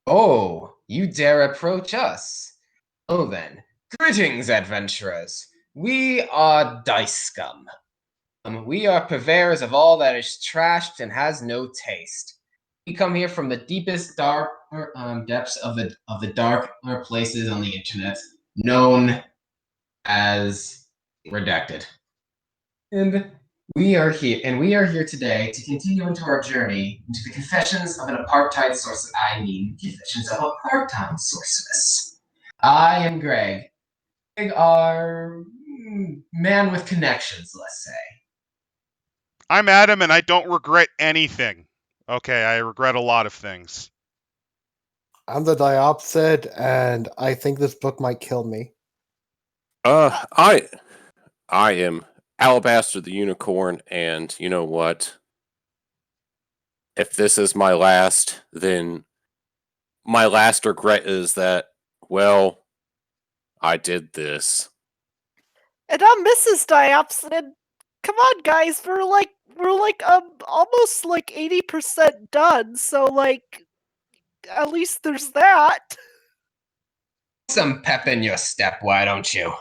Oh, you dare approach us? Oh then, greetings, adventurers. We are Dice Scum. We are purveyors of all that is trashed and has no taste. We come here from the deepest dark depths of the darker places on the internet, known as redacted. And we are here today to continue into our journey into the confessions of an apartheid sorceress. Confessions of a part-time sorceress. I am Greg. Greg, our man with connections, let's say. I'm Adam, and I don't regret anything. Okay, I regret a lot of things. I'm the diopsid, and I think this book might kill me. I am Alabaster the Unicorn, and you know what? If this is my last, then my last regret is that, well, I did this. And I'm Mrs. Diopsid. Come on, guys, we're almost 80% done. So at least there's that. Some pep in your step, why don't you?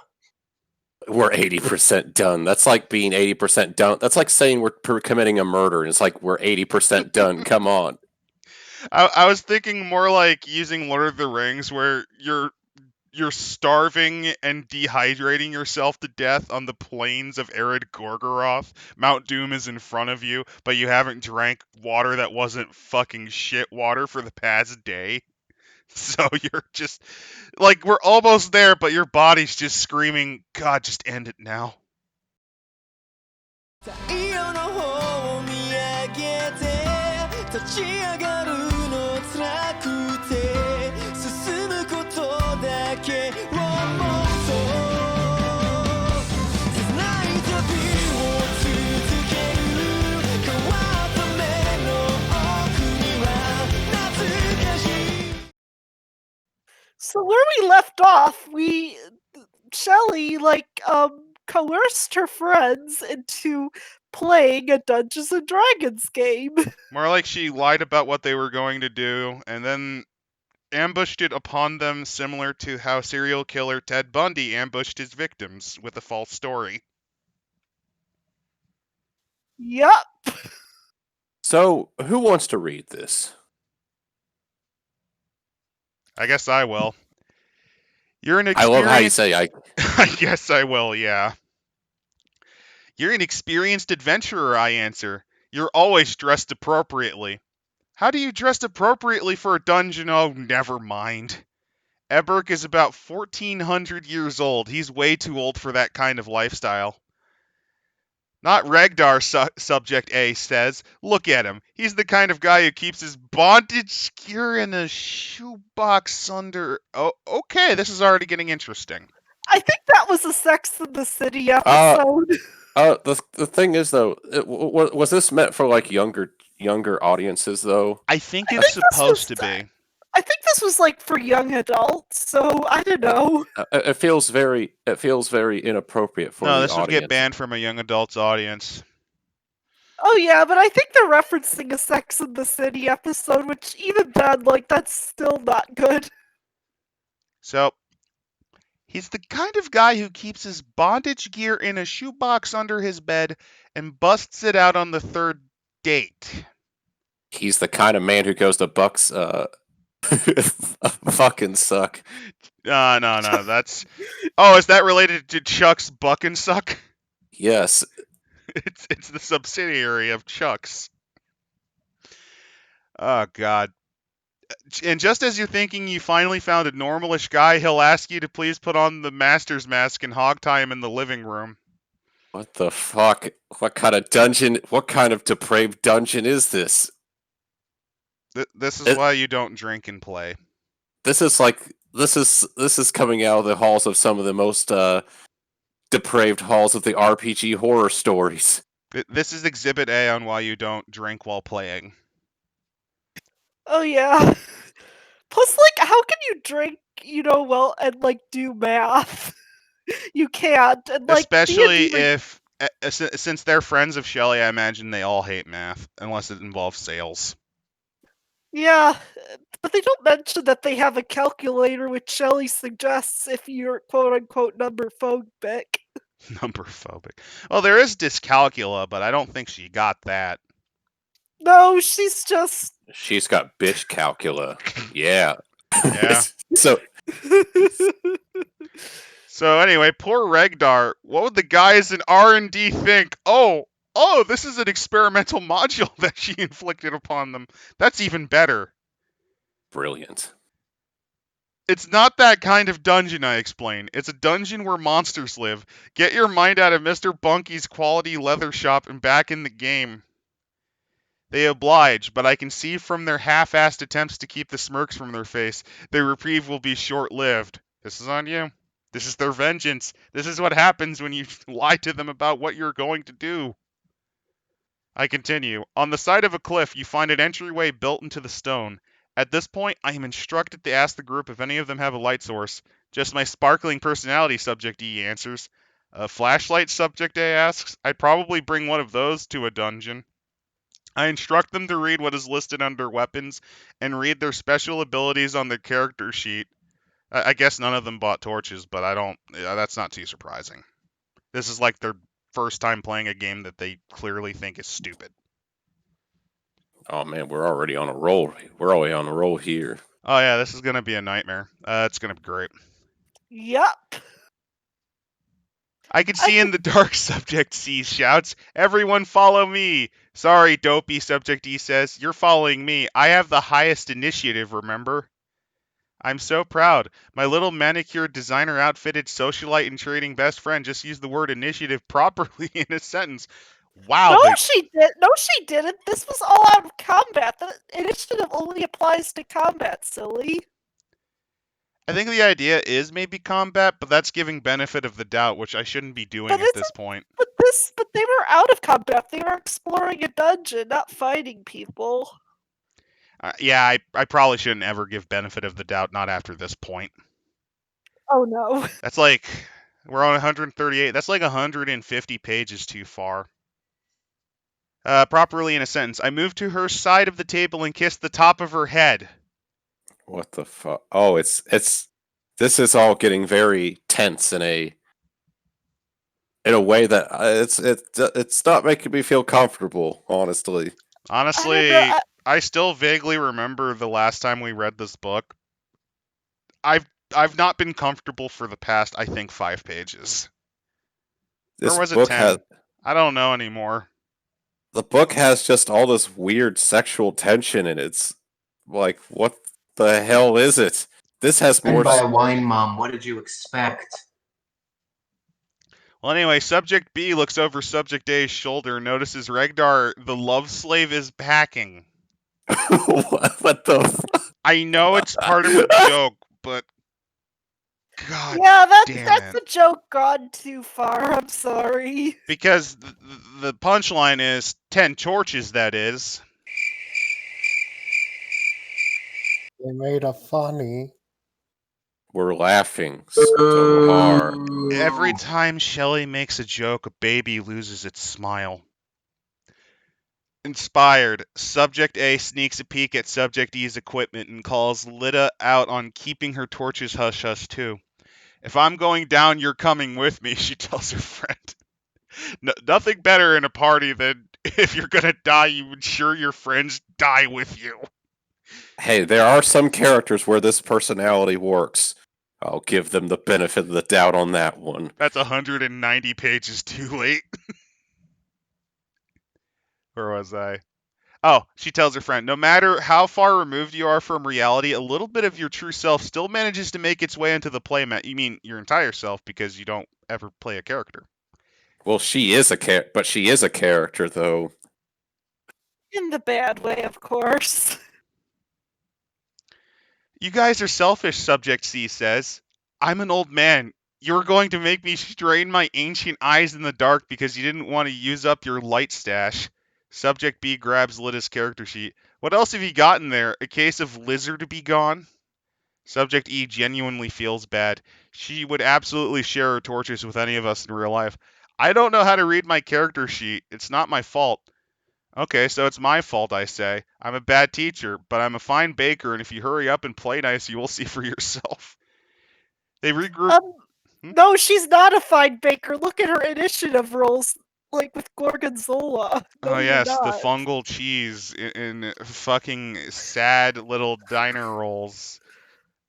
We're 80% done. That's like being 80% done. That's like saying we're committing a murder, and it's like we're 80% done. Come on. I was thinking more like using Lord of the Rings, where you're starving and dehydrating yourself to death on the plains of arid Gorgoroth. Mount Doom is in front of you, but you haven't drank water that wasn't fucking shit water for the past day. So you're just like, we're almost there, but your body's just screaming, God, just end it now. So where we left off, Shelly coerced her friends into playing a Dungeons and Dragons game. More like she lied about what they were going to do, and then ambushed it upon them, similar to how serial killer Ted Bundy ambushed his victims with a false story. Yup. So, who wants to read this? I guess I will. You're an I love how you say I. I guess I will, yeah. You're an experienced adventurer, I answer. You're always dressed appropriately. How do you dress appropriately for a dungeon? Oh, never mind. Eberk is about 1,400 years old. He's way too old for that kind of lifestyle. Not Regdar, Subject A says. Look at him. He's the kind of guy who keeps his bondage gear in a shoebox under... Oh, okay, this is already getting interesting. I think that was a Sex and the City episode. The thing is though, was this meant for like younger audiences though? I think it's supposed to be. I think this was for young adults, so I don't know. It feels very inappropriate for the this audience. would get banned from a young adult's audience. Oh yeah, but I think they're referencing a Sex and the City episode, which even then, that's still not good. So, he's the kind of guy who keeps his bondage gear in a shoebox under his bed and busts it out on the third date. He's the kind of man who goes to Buck's fucking suck. No, that's... Oh, is that related to Chuck's Buck and Suck? Yes. It's the subsidiary of Chuck's. Oh, God. And just as you're thinking you finally found a normalish guy, he'll ask you to please put on the master's mask and hog tie him in the living room. What the fuck? What kind of dungeon? What kind of depraved dungeon is this? This is why you don't drink and play. This is coming out of the halls of some of the most depraved halls of the RPG horror stories. This is Exhibit A on why you don't drink while playing. Oh yeah. Plus, how can you drink, and do math? You can't, and especially if, since they're friends of Shelley, I imagine they all hate math unless it involves sales. Yeah, But they don't mention that they have a calculator, which Shelley suggests if you're quote-unquote number phobic. Number phobic. Well, there is dyscalculia, but I don't think she got that. No, she's just... She's got bitch calcula. Yeah. Yeah. So So anyway, poor Regdar. What would the guys in R&D think? Oh, this is an experimental module that she inflicted upon them. That's even better. brilliant. It's not that kind of dungeon, I explain. It's a dungeon where monsters live. Get your mind out of Mr. Bunky's quality leather shop and back in the game. They oblige, but I can see from their half-assed attempts to keep the smirks from their face, their reprieve will be short-lived. This is on you. This is their vengeance. This is what happens when you lie to them about what you're going to do. I continue. On the side of a cliff, you find an entryway built into the stone. At this point, I am instructed to ask the group if any of them have a light source. Just my sparkling personality, Subject E answers. A flashlight, Subject A asks. I'd probably bring one of those to a dungeon. I instruct them to read what is listed under weapons and read their special abilities on their character sheet. I guess none of them bought torches, but that's not too surprising. This is like their first time playing a game that they clearly think is stupid. Oh man, we're already on a roll. We're already on a roll here. Oh yeah, this is going to be a nightmare. It's going to be great. Yup. I can see in the dark, Subject C shouts. Everyone follow me. Sorry, Dopey, Subject E says. You're following me. I have the highest initiative, remember? I'm so proud. My little manicured, designer outfitted socialite and trading best friend just used the word initiative properly in a sentence. Wow. No, she didn't. This was all out of combat. The initiative only applies to combat, silly. I think the idea is maybe combat, but that's giving benefit of the doubt, which I shouldn't be doing at this point. But they were out of combat. They were exploring a dungeon, not fighting people. Yeah, I probably shouldn't ever give benefit of the doubt, not after this point. Oh no. That's like, we're on 138. That's like 150 pages too far. Properly in a sentence. I moved to her side of the table and kissed the top of her head. What the fuck? Oh, it's this is all getting very tense in a way that it's not making me feel comfortable, honestly. Honestly, I still vaguely remember the last time we read this book. I've not been comfortable for the past, I think, 5 pages. This or was it book 10? I don't know anymore. The book has just all this weird sexual tension, and it's like, what the hell is it? This has more. By a wine mom. What did you expect? Well, anyway, Subject B looks over Subject A's shoulder and notices Regdar, the love slave, is packing. What the fuck? I know it's part of a joke, but God yeah, damn that's it. a joke gone too far. I'm sorry. Because the punchline is 10 torches, that is. They made a funny. We're laughing so hard. Every time Shelley makes a joke, a baby loses its smile. Inspired, Subject A sneaks a peek at Subject E's equipment and calls Lita out on keeping her torches hush-hush too. If I'm going down, you're coming with me, she tells her friend. Nothing better in a party than if you're gonna die, you ensure your friends die with you. Hey, there are some characters where this personality works. I'll give them the benefit of the doubt on that one. That's 190 pages too late. Where was I? Oh, she tells her friend, no matter how far removed you are from reality, a little bit of your true self still manages to make its way into the playmat. You mean your entire self, because you don't ever play a character. Well, she is a character, though. In the bad way, of course. You guys are selfish, Subject C says. I'm an old man. You're going to make me strain my ancient eyes in the dark because you didn't want to use up your light stash. Subject B grabs Lita's character sheet. What else have you got in there? A case of lizard be gone? Subject E genuinely feels bad. She would absolutely share her torches with any of us in real life. I don't know how to read my character sheet. It's not my fault. Okay, so it's my fault, I say. I'm a bad teacher, but I'm a fine baker, and if you hurry up and play nice, you will see for yourself. They regroup. No, she's not a fine baker. Look at her initiative rolls, like with Gorgonzola. No, Oh you're yes, the not. fungal cheese in fucking sad little diner rolls.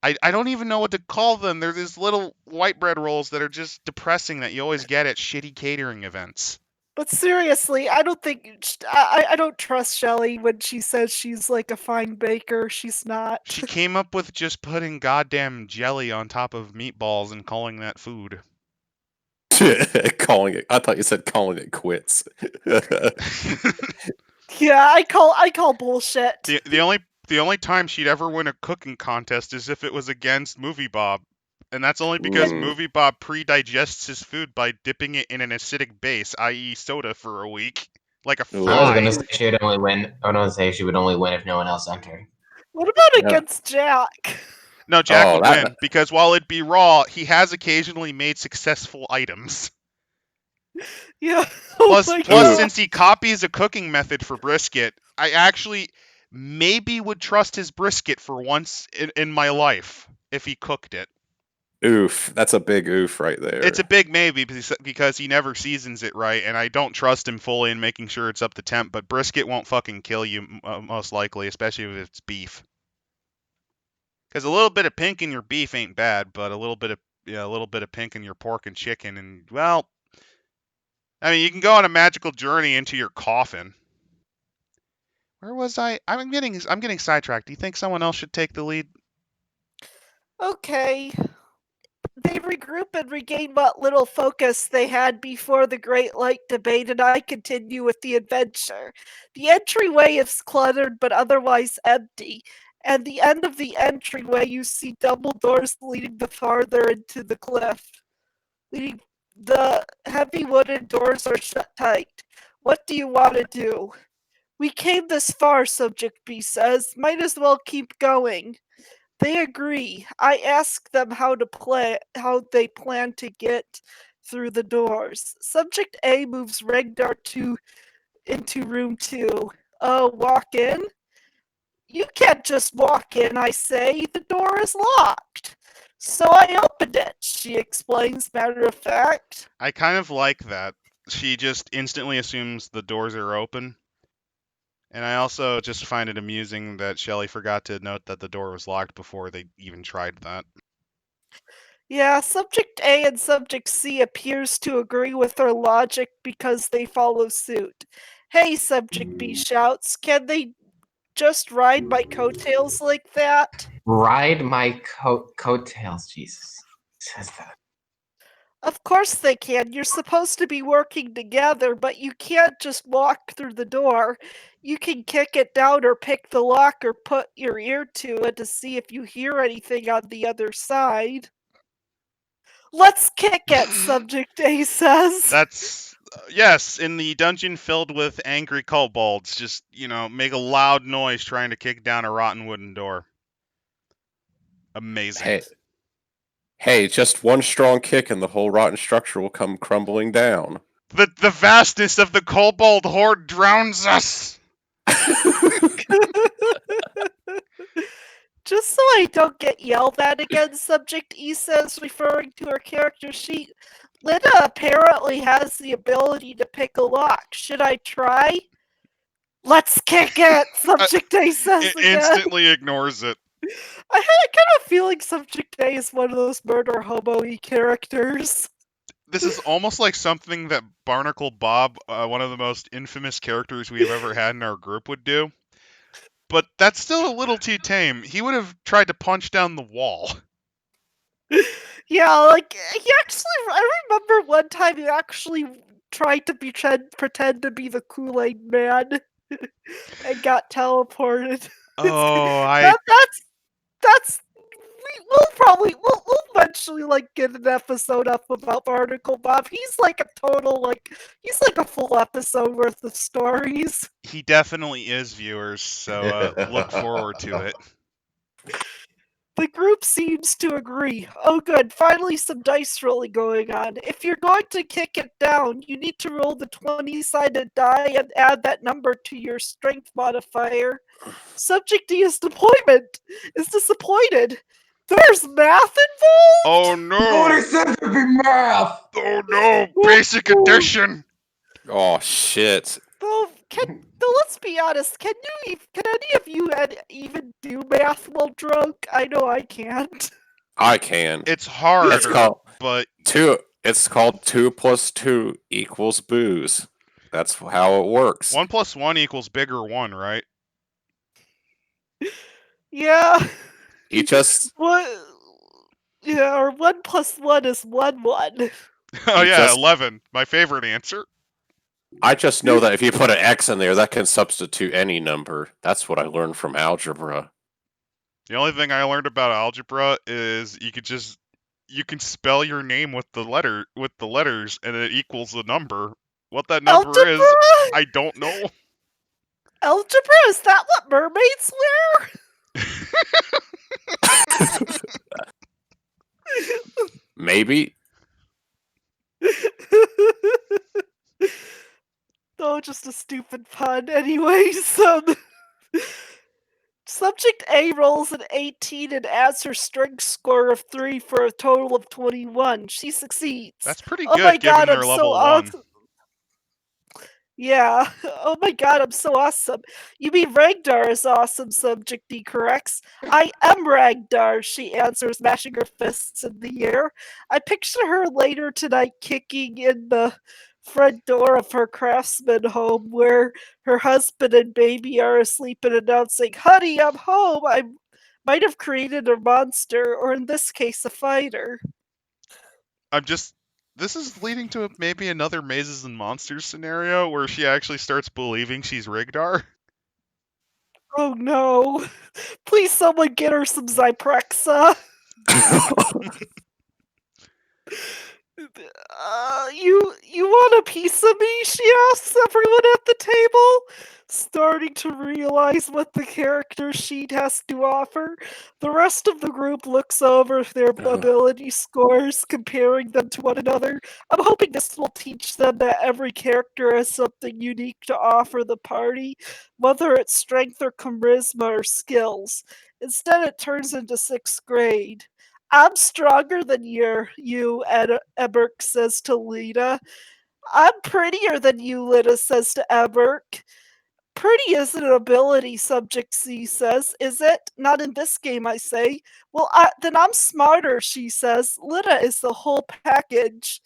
I don't even know what to call them. They're these little white bread rolls that are just depressing that you always get at shitty catering events. But seriously, I don't think I don't trust Shelly when she says she's like a fine baker. She's not. She came up with just putting goddamn jelly on top of meatballs and calling that food. Calling it. I thought you said calling it quits. Yeah, I call bullshit. The only time she'd ever win a cooking contest is if it was against Movie Bob. And that's only because Mm. Movie Bob pre-digests his food by dipping it in an acidic base, i.e. soda, for a week. Like a Ooh. I was fly. gonna say she would only win. I was gonna say she would only win if no one else entered. What about Yeah. against Jack? No, Jack Oh, would that- win, because while it'd be raw, he has occasionally made successful items. Yeah. Oh my Plus, God. since he copies a cooking method for brisket, I actually maybe would trust his brisket for once in my life if he cooked it. Oof. That's a big oof right there. It's a big maybe because he never seasons it right, and I don't trust him fully in making sure it's up to temp. But brisket won't fucking kill you most likely, especially if it's beef. Because a little bit of pink in your beef ain't bad, but a little bit of pink in your pork and chicken, and well, I mean, you can go on a magical journey into your coffin. Where was I? I'm getting sidetracked. Do you think someone else should take the lead? Okay. They regroup and regain what little focus they had before the Great Light debate, and I continue with the adventure. The entryway is cluttered but otherwise empty. At the end of the entryway, you see double doors leading the farther into the cliff. The heavy wooden doors are shut tight. What do you want to do? We came this far, Subject B says. Might as well keep going. They agree. I ask them how they plan to get through the doors. Subject A moves Regdar into room 2. Walk in? You can't just walk in, I say. The door is locked. So I opened it, she explains, matter of fact. I kind of like that. She just instantly assumes the doors are open. And I also just find it amusing that Shelley forgot to note that the door was locked before they even tried that. Yeah, Subject A and Subject C appears to agree with her logic because they follow suit. Hey, Subject B shouts, can they just ride my coattails like that? Ride my coattails, Jesus. Says that. Of course they can. You're supposed to be working together, but you can't just walk through the door. You can kick it down or pick the lock or put your ear to it to see if you hear anything on the other side. Let's kick it, Subject A says. That's yes, in the dungeon filled with angry kobolds, just, make a loud noise trying to kick down a rotten wooden door. Amazing. Hey, just one strong kick and the whole rotten structure will come crumbling down. The vastness of the kobold horde drowns us. Just so I don't get yelled at again, Subject E says, referring to her character sheet, Linda apparently has the ability to pick a lock. Should I try? Let's kick it, Subject A says It again. instantly ignores it. I had kind of feeling Subject A is one of those murder hobo-y characters. This is almost like something that Barnacle Bob, one of the most infamous characters we've ever had in our group, would do. But that's still a little too tame. He would have tried to punch down the wall. Yeah, like, I remember one time he actually tried to pretend to be the Kool-Aid Man and got teleported. Oh, That's we'll eventually like get an episode up about Barnacle Bob. He's like a full episode worth of stories. he definitely is, viewers, so look forward to it. The group seems to agree. Oh, good. Finally, some dice rolling going on. If you're going to kick it down, you need to roll the 20-sided die and add that number to your strength modifier. Subject D is disappointed. There's math involved? Oh no! said there'd be math! Oh no! Basic addition! Oh shit. Though, let's be honest. Can any of you even do math while drunk? I know I can't. I can. It's harder, It's called but 2. It's called 2 plus 2 equals booze. That's how it works. 1 plus 1 equals bigger 1, right? Yeah. You just What? Yeah, or 1 plus 1 is 1 1. Oh You yeah, just- 11. My favorite answer. I just know that if you put an X in there, that can substitute any number. That's what I learned from algebra. The only thing I learned about algebra is you can spell your name with the letters and it equals the number. What that number is, Algebra? I don't know. Algebra? Is that what mermaids Maybe. wear? Oh, just a stupid pun. Anyways, Subject A rolls an 18 and adds her strength score of 3 for a total of 21. She succeeds. That's pretty Oh good my given god, their I'm level so 1. awesome. Yeah. Oh my god, I'm so awesome. You mean Ragdar is awesome, Subject D corrects. I am Ragdar, she answers, mashing her fists in the air. I picture her later tonight kicking in the front door of her craftsman home where her husband and baby are asleep and announcing, "Honey, I'm home." I might have created a monster, or in this case, a fighter. This is leading to maybe another Mazes and Monsters scenario where she actually starts believing she's Rigdar. Oh no. Please someone get her some Zyprexa. You want a piece of me? She asks everyone at the table, starting to realize what the character sheet has to offer. The rest of the group looks over their ability scores, comparing them to one another. I'm hoping this will teach them that every character has something unique to offer the party, whether it's strength or charisma or skills. Instead, it turns into 6th grade. I'm stronger than you, Eberk says to Lita. I'm prettier than you, Lita says to Eberk. Pretty isn't an ability, Subject C says. Is it? Not in this game, I say. Well, then I'm smarter, she says. Lita is the whole package.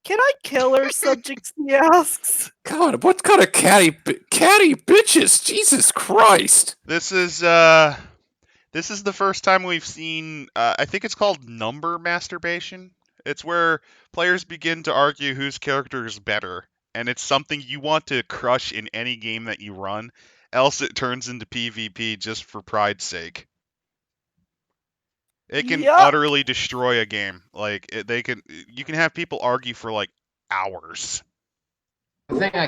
Can I kill her, Subject C asks. God, what kind of catty bitches? Jesus Christ! This is the first time we've seen, I think it's called number masturbation. It's where players begin to argue whose character is better, and it's something you want to crush in any game that you run, else it turns into PvP just for pride's sake. It can Yup. utterly destroy a game. You can have people argue for like hours. The thing I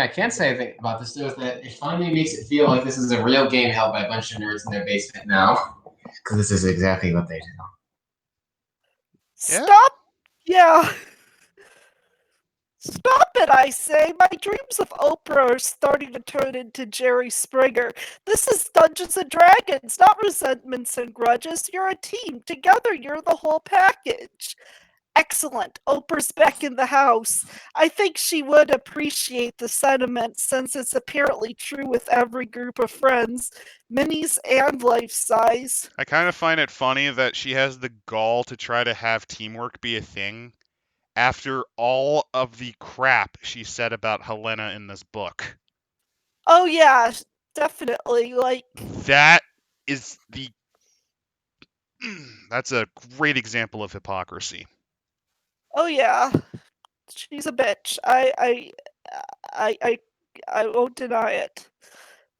can't say about this though is that it finally makes it feel like this is a real game held by a bunch of nerds in their basement now. Because this is exactly what they do. Yeah? Stop! Yeah. Stop it, I say. My dreams of Oprah are starting to turn into Jerry Springer. This is Dungeons and Dragons, not resentments and grudges. You're a team. Together, you're the whole package. Excellent. Oprah's back in the house. I think she would appreciate the sentiment since it's apparently true with every group of friends, minis and life size. I kind of find it funny that she has the gall to try to have teamwork be a thing after all of the crap she said about Helena in this book. Oh yeah, definitely. That is that's a great example of hypocrisy. Oh yeah, she's a bitch. I won't deny it.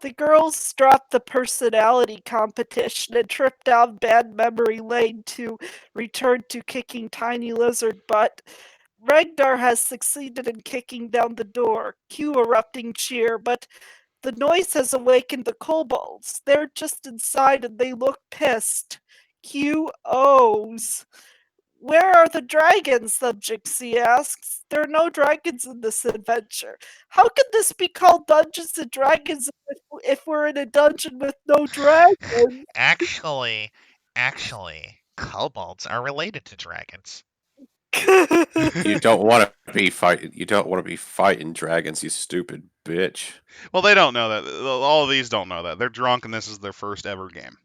The girls dropped the personality competition and tripped down bad memory lane to return to kicking tiny lizard butt. Ragnar has succeeded in kicking down the door. Cue erupting cheer, but the noise has awakened the kobolds. They're just inside and they look pissed. QOs. Where are the dragons? Subject C asks. There are no dragons in this adventure. How can this be called Dungeons and Dragons if we're in a dungeon with no dragons? Actually, kobolds are related to dragons. You don't want to be fighting. You don't want to be fighting dragons, you stupid bitch. Well, they don't know that. All of these don't know that. They're drunk, and this is their first ever game.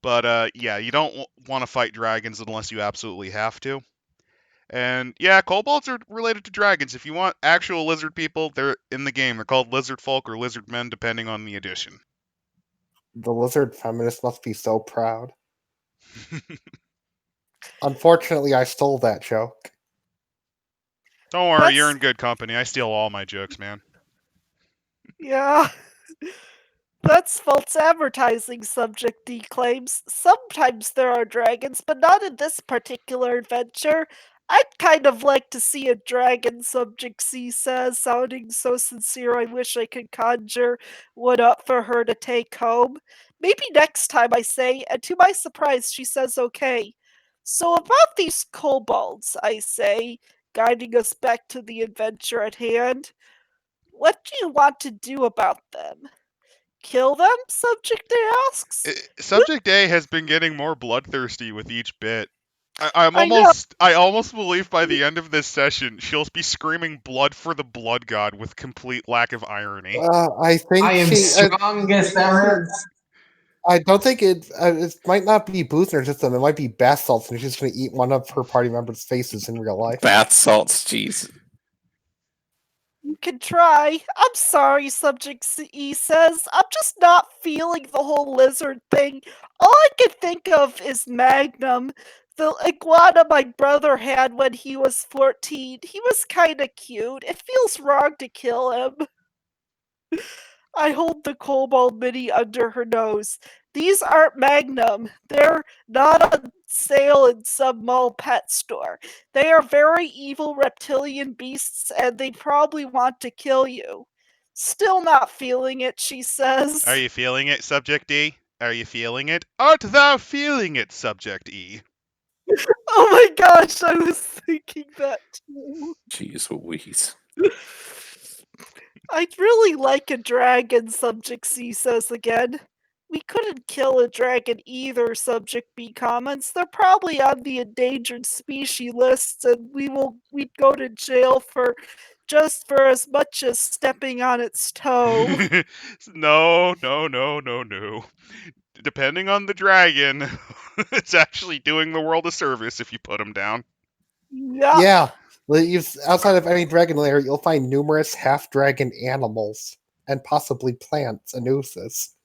But yeah, you don't want to fight dragons unless you absolutely have to. And yeah, kobolds are related to dragons. If you want actual lizard people, they're in the game. They're called lizard folk or lizard men, depending on the edition. The lizard feminist must be so proud. Unfortunately, I stole that joke. Don't worry, That's- you're in good company. I steal all my jokes, man. Yeah. That's false advertising, Subject D claims. Sometimes there are dragons, but not in this particular adventure. I'd kind of like to see a dragon, Subject C says, sounding so sincere I wish I could conjure one up for her to take home. Maybe next time, I say, and to my surprise, she says okay. So about these kobolds, I say, guiding us back to the adventure at hand. What do you want to do about them? Kill them? Subject A asks. Subject A has been getting more bloodthirsty with each bit. I know. almost believe by the end of this session she'll be screaming blood for the blood god with complete lack of irony. I think I am she. strongest ever. I don't think it might not be booze in her system. It might be bath salts, and she's going to eat one of her party members' faces in real life. Bath salts, jeez. You can try. I'm sorry, Subject E says. I'm just not feeling the whole lizard thing. All I can think of is Magnum, the iguana my brother had when he was 14. He was kinda cute. It feels wrong to kill him. I hold the kobold mini under her nose. These aren't Magnum. They're not on sale in some mall pet store. They are very evil reptilian beasts, and they probably want to kill you. Still not feeling it, she says. Are you feeling it, Subject E? Are you feeling it? Art thou feeling it, Subject E? Oh my gosh, I was thinking that too. Jeez Louise. I'd really like a dragon, Subject C says again. We couldn't kill a dragon either, Subject B comments. They're probably on the endangered species lists, and we'd go to jail for just for as much as stepping on its toe. No. Depending on the dragon, it's actually doing the world a service if you put him down. Yeah. Outside of any dragon lair, you'll find numerous half-dragon animals and possibly plants and oozes.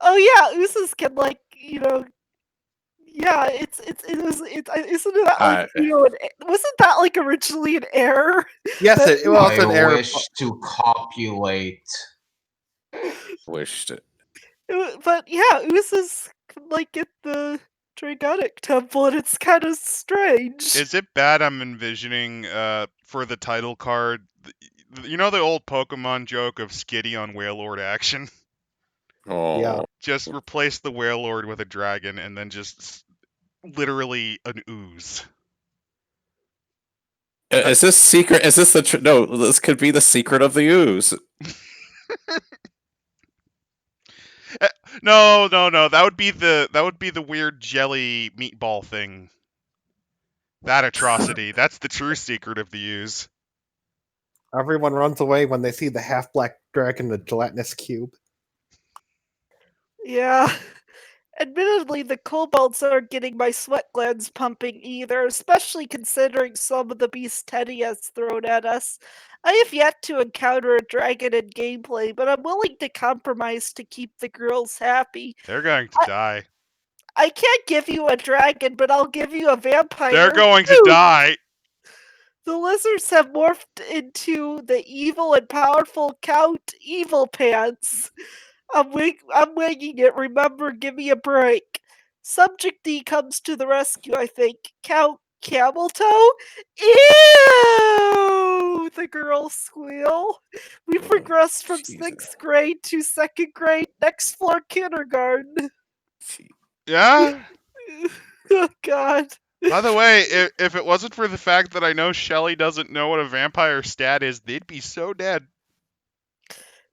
Oh yeah, oozes can yeah, isn't it like wasn't that like originally an error? Yes, it's an I error. wish to copulate. Wished it. But yeah, oozes can like get the Dragonic temple, and it's kind of strange. Is it bad I'm envisioning for the title card, you know the old Pokemon joke of Skitty on Wailord action? Oh. Yeah. Just replace the Wailord with a dragon and then just literally an ooze. Is this secret? Is this the no? This could be the secret of the ooze. No. That would be the weird jelly meatball thing. That atrocity. That's the true secret of the ooze. Everyone runs away when they see the half-black dragon, the gelatinous cube. Yeah. Admittedly, the kobolds aren't getting my sweat glands pumping either, especially considering some of the beasts Teddy has thrown at us. I have yet to encounter a dragon in gameplay, but I'm willing to compromise to keep the girls happy. They're going to die. I can't give you a dragon, but I'll give you a vampire. They're going to die. The lizards have morphed into the evil and powerful Count Evil Pants. I'm winging it. Remember, give me a break. Subject D comes to the rescue, I think. Count Camel Toe? Ew! The girls squeal. We progressed from Jesus. 6th grade to 2nd grade, next floor kindergarten. Yeah. Oh God. By the way, if it wasn't for the fact that I know Shelly doesn't know what a vampire stat is, they'd be so dead.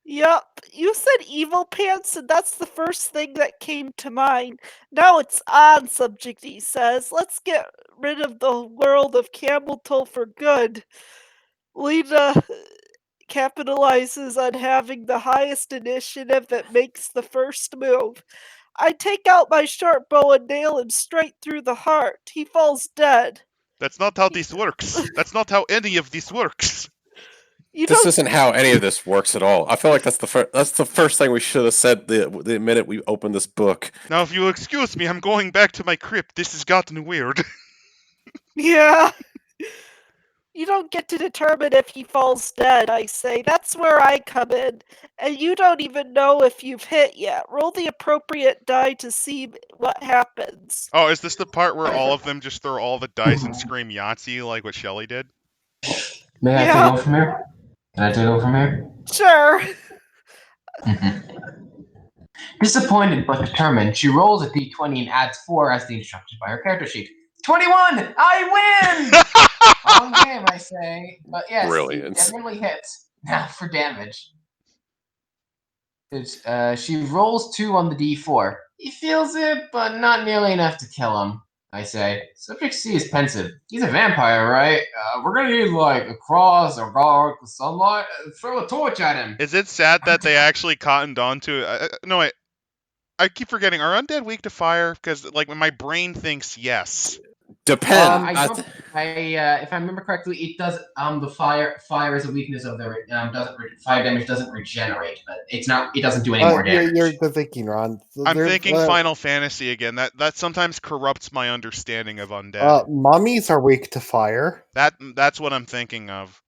Yep, you said evil pants, and that's the first thing that came to mind. Now it's on, Subject E says. Let's get rid of the world of camel toe for good. Lena capitalizes on having the highest initiative that makes the first move. I take out my sharp bow and nail him straight through the heart. He falls dead. That's not how this works. That's not how any of this works. You This don't. isn't how any of this works at all. I feel like that's the first thing we should have said the minute we opened this book. Now, if you'll excuse me, I'm going back to my crypt. This has gotten weird. Yeah. You don't get to determine if he falls dead, I say. That's where I come in. And you don't even know if you've hit yet. Roll the appropriate die to see what happens. Oh, is this the part where all of them just throw all the dice and scream Yahtzee like what Shelly did? May I Yeah. take over from here? Can I take over from here? Sure. Disappointed but determined, she rolls a d20 and adds 4 as the instructed by her character sheet. 21! I win! Wrong game, I say. But yes, Brilliant. it definitely hits. Now for damage. She rolls 2 on the d4. He feels it, but not nearly enough to kill him, I say. Subject C is pensive. He's a vampire, right? We're gonna need, like, a cross or guard with sunlight. Throw a torch at him. Is it sad that they actually cottoned on to it? No, wait. I keep forgetting. Are undead weak to fire? Because, like, when my brain thinks yes. Depend. If I remember correctly, it does. The fire is a weakness of the fire damage doesn't regenerate, but it's not. It doesn't do any more damage. You're thinking, Ron. I'm thinking Final Fantasy again. That sometimes corrupts my understanding of undead. Mummies are weak to fire. That's what I'm thinking of.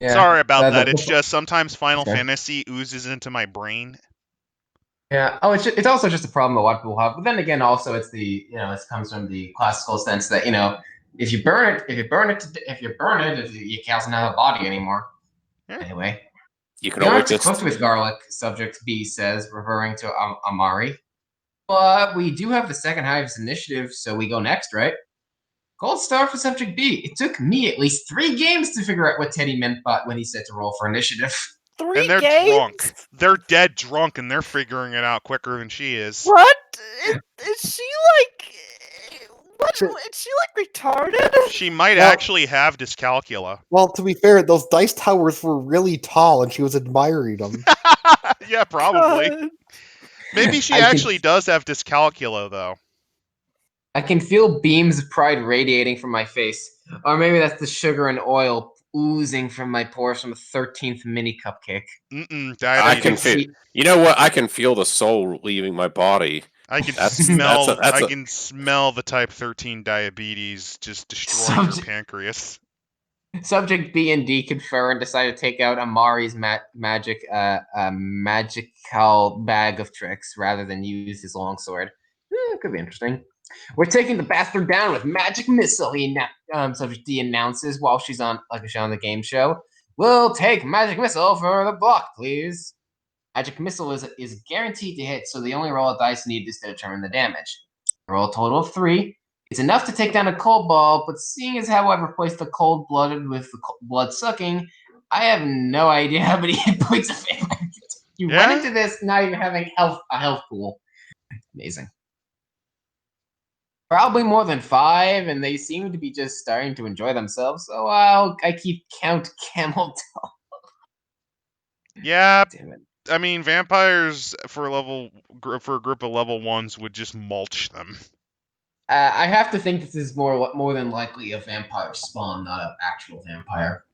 Yeah, Sorry about that. the- It's just sometimes Final Okay. Fantasy oozes into my brain. Yeah. Oh, it's also just a problem a lot of people have. But then again, also it comes from the classical sense that if you burn it, you can't have a body anymore. Yeah. Anyway, You can you're only not too just. close with garlic. Subject B says, referring to Amari. But we do have the second highest initiative, so we go next, right? Gold star for Subject B. It took me at least 3 games to figure out what Teddy meant by when he said to roll for initiative. 3 And they're games? drunk. They're dead drunk, and they're figuring it out quicker than she is. What? Is she like... What? Is she like retarded? She might Well- actually have dyscalculia. Well, to be fair, those dice towers were really tall, and she was admiring them. Yeah, probably. God. Maybe she I can- actually does have dyscalculia, though. I can feel beams of pride radiating from my face. Or maybe that's the sugar and oil oozing from my pores from the 13th mini cupcake. I can Diabetes. feel. You know what? I can feel the soul leaving my body. I can That's- smell. that's I a- can smell the type 13 diabetes just destroying your Subject- pancreas. Subject B and D confer and decide to take out Amari's magical bag of tricks rather than use his longsword. Could be interesting. We're taking the bastard down with magic missile. Subject D announces while she's on the game show. We'll take magic missile for the block, please. Magic missile is guaranteed to hit, so the only roll of dice needed is to determine the damage. Roll a total of 3. It's enough to take down a cold ball, but seeing as how I've replaced the cold-blooded with the blood-sucking, I have no idea how many hit points of it. You run Yeah? into this not even having a health pool. Amazing. Probably more than 5, and they seem to be just starting to enjoy themselves, so I keep count camel toe. Yeah, Damn it. I mean, vampires for a group of level 1s would just mulch them. I have to think this is more than likely a vampire spawn, not an actual vampire.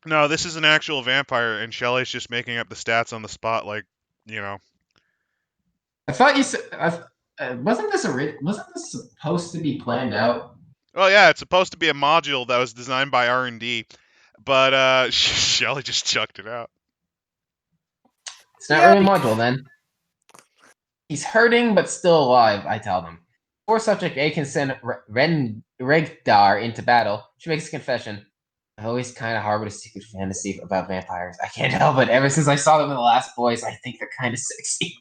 No, this is an actual vampire, and Shelley's just making up the stats on the spot, like, I thought you said wasn't this supposed to be planned out? Well, yeah, it's supposed to be a module that was designed by R&D, but Shelley just chucked it out. It's not Yeah, really a module then. He's hurting but still alive, I tell them. Before Subject A can send Regdar into battle, she makes a confession. I always kind of harbored a secret fantasy about vampires. I can't help it. Ever since I saw them in The Last Boys, I think they're kind of sexy.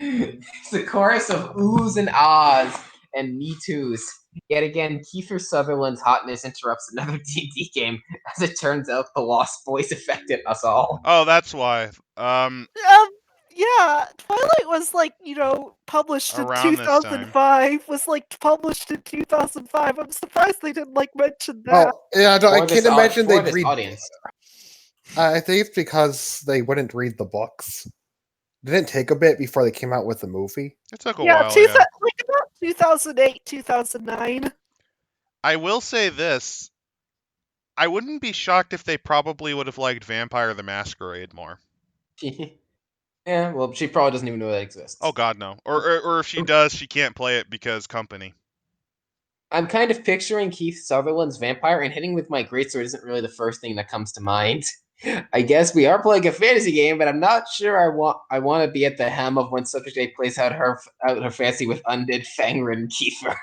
It's a chorus of oohs and ahs and me too's. Yet again, Kiefer Sutherland's hotness interrupts another D&D game. As it turns out, the Lost Boys affected us all. Oh, that's why. Yeah, Twilight was published in Around this time. 2005. Was published in 2005. I'm surprised they didn't mention that. Well, yeah, I For this can't imagine for they'd this read. audience. I think it's because they wouldn't read the books. Didn't it take a bit before they came out with the movie. It took a Yeah, while, yeah. about 2008, 2009. I will say this. I wouldn't be shocked if they probably would have liked Vampire the Masquerade more. Yeah, well, she probably doesn't even know that exists. Oh god, no. Or if she does, she can't play it because company. I'm kind of picturing Keith Sutherland's Vampire, and hitting with my greatsword isn't really the first thing that comes to mind. I guess we are playing a fantasy game, but I'm not sure I want to be at the helm of when Subject A plays out her fancy with undead Fangren Kiefer.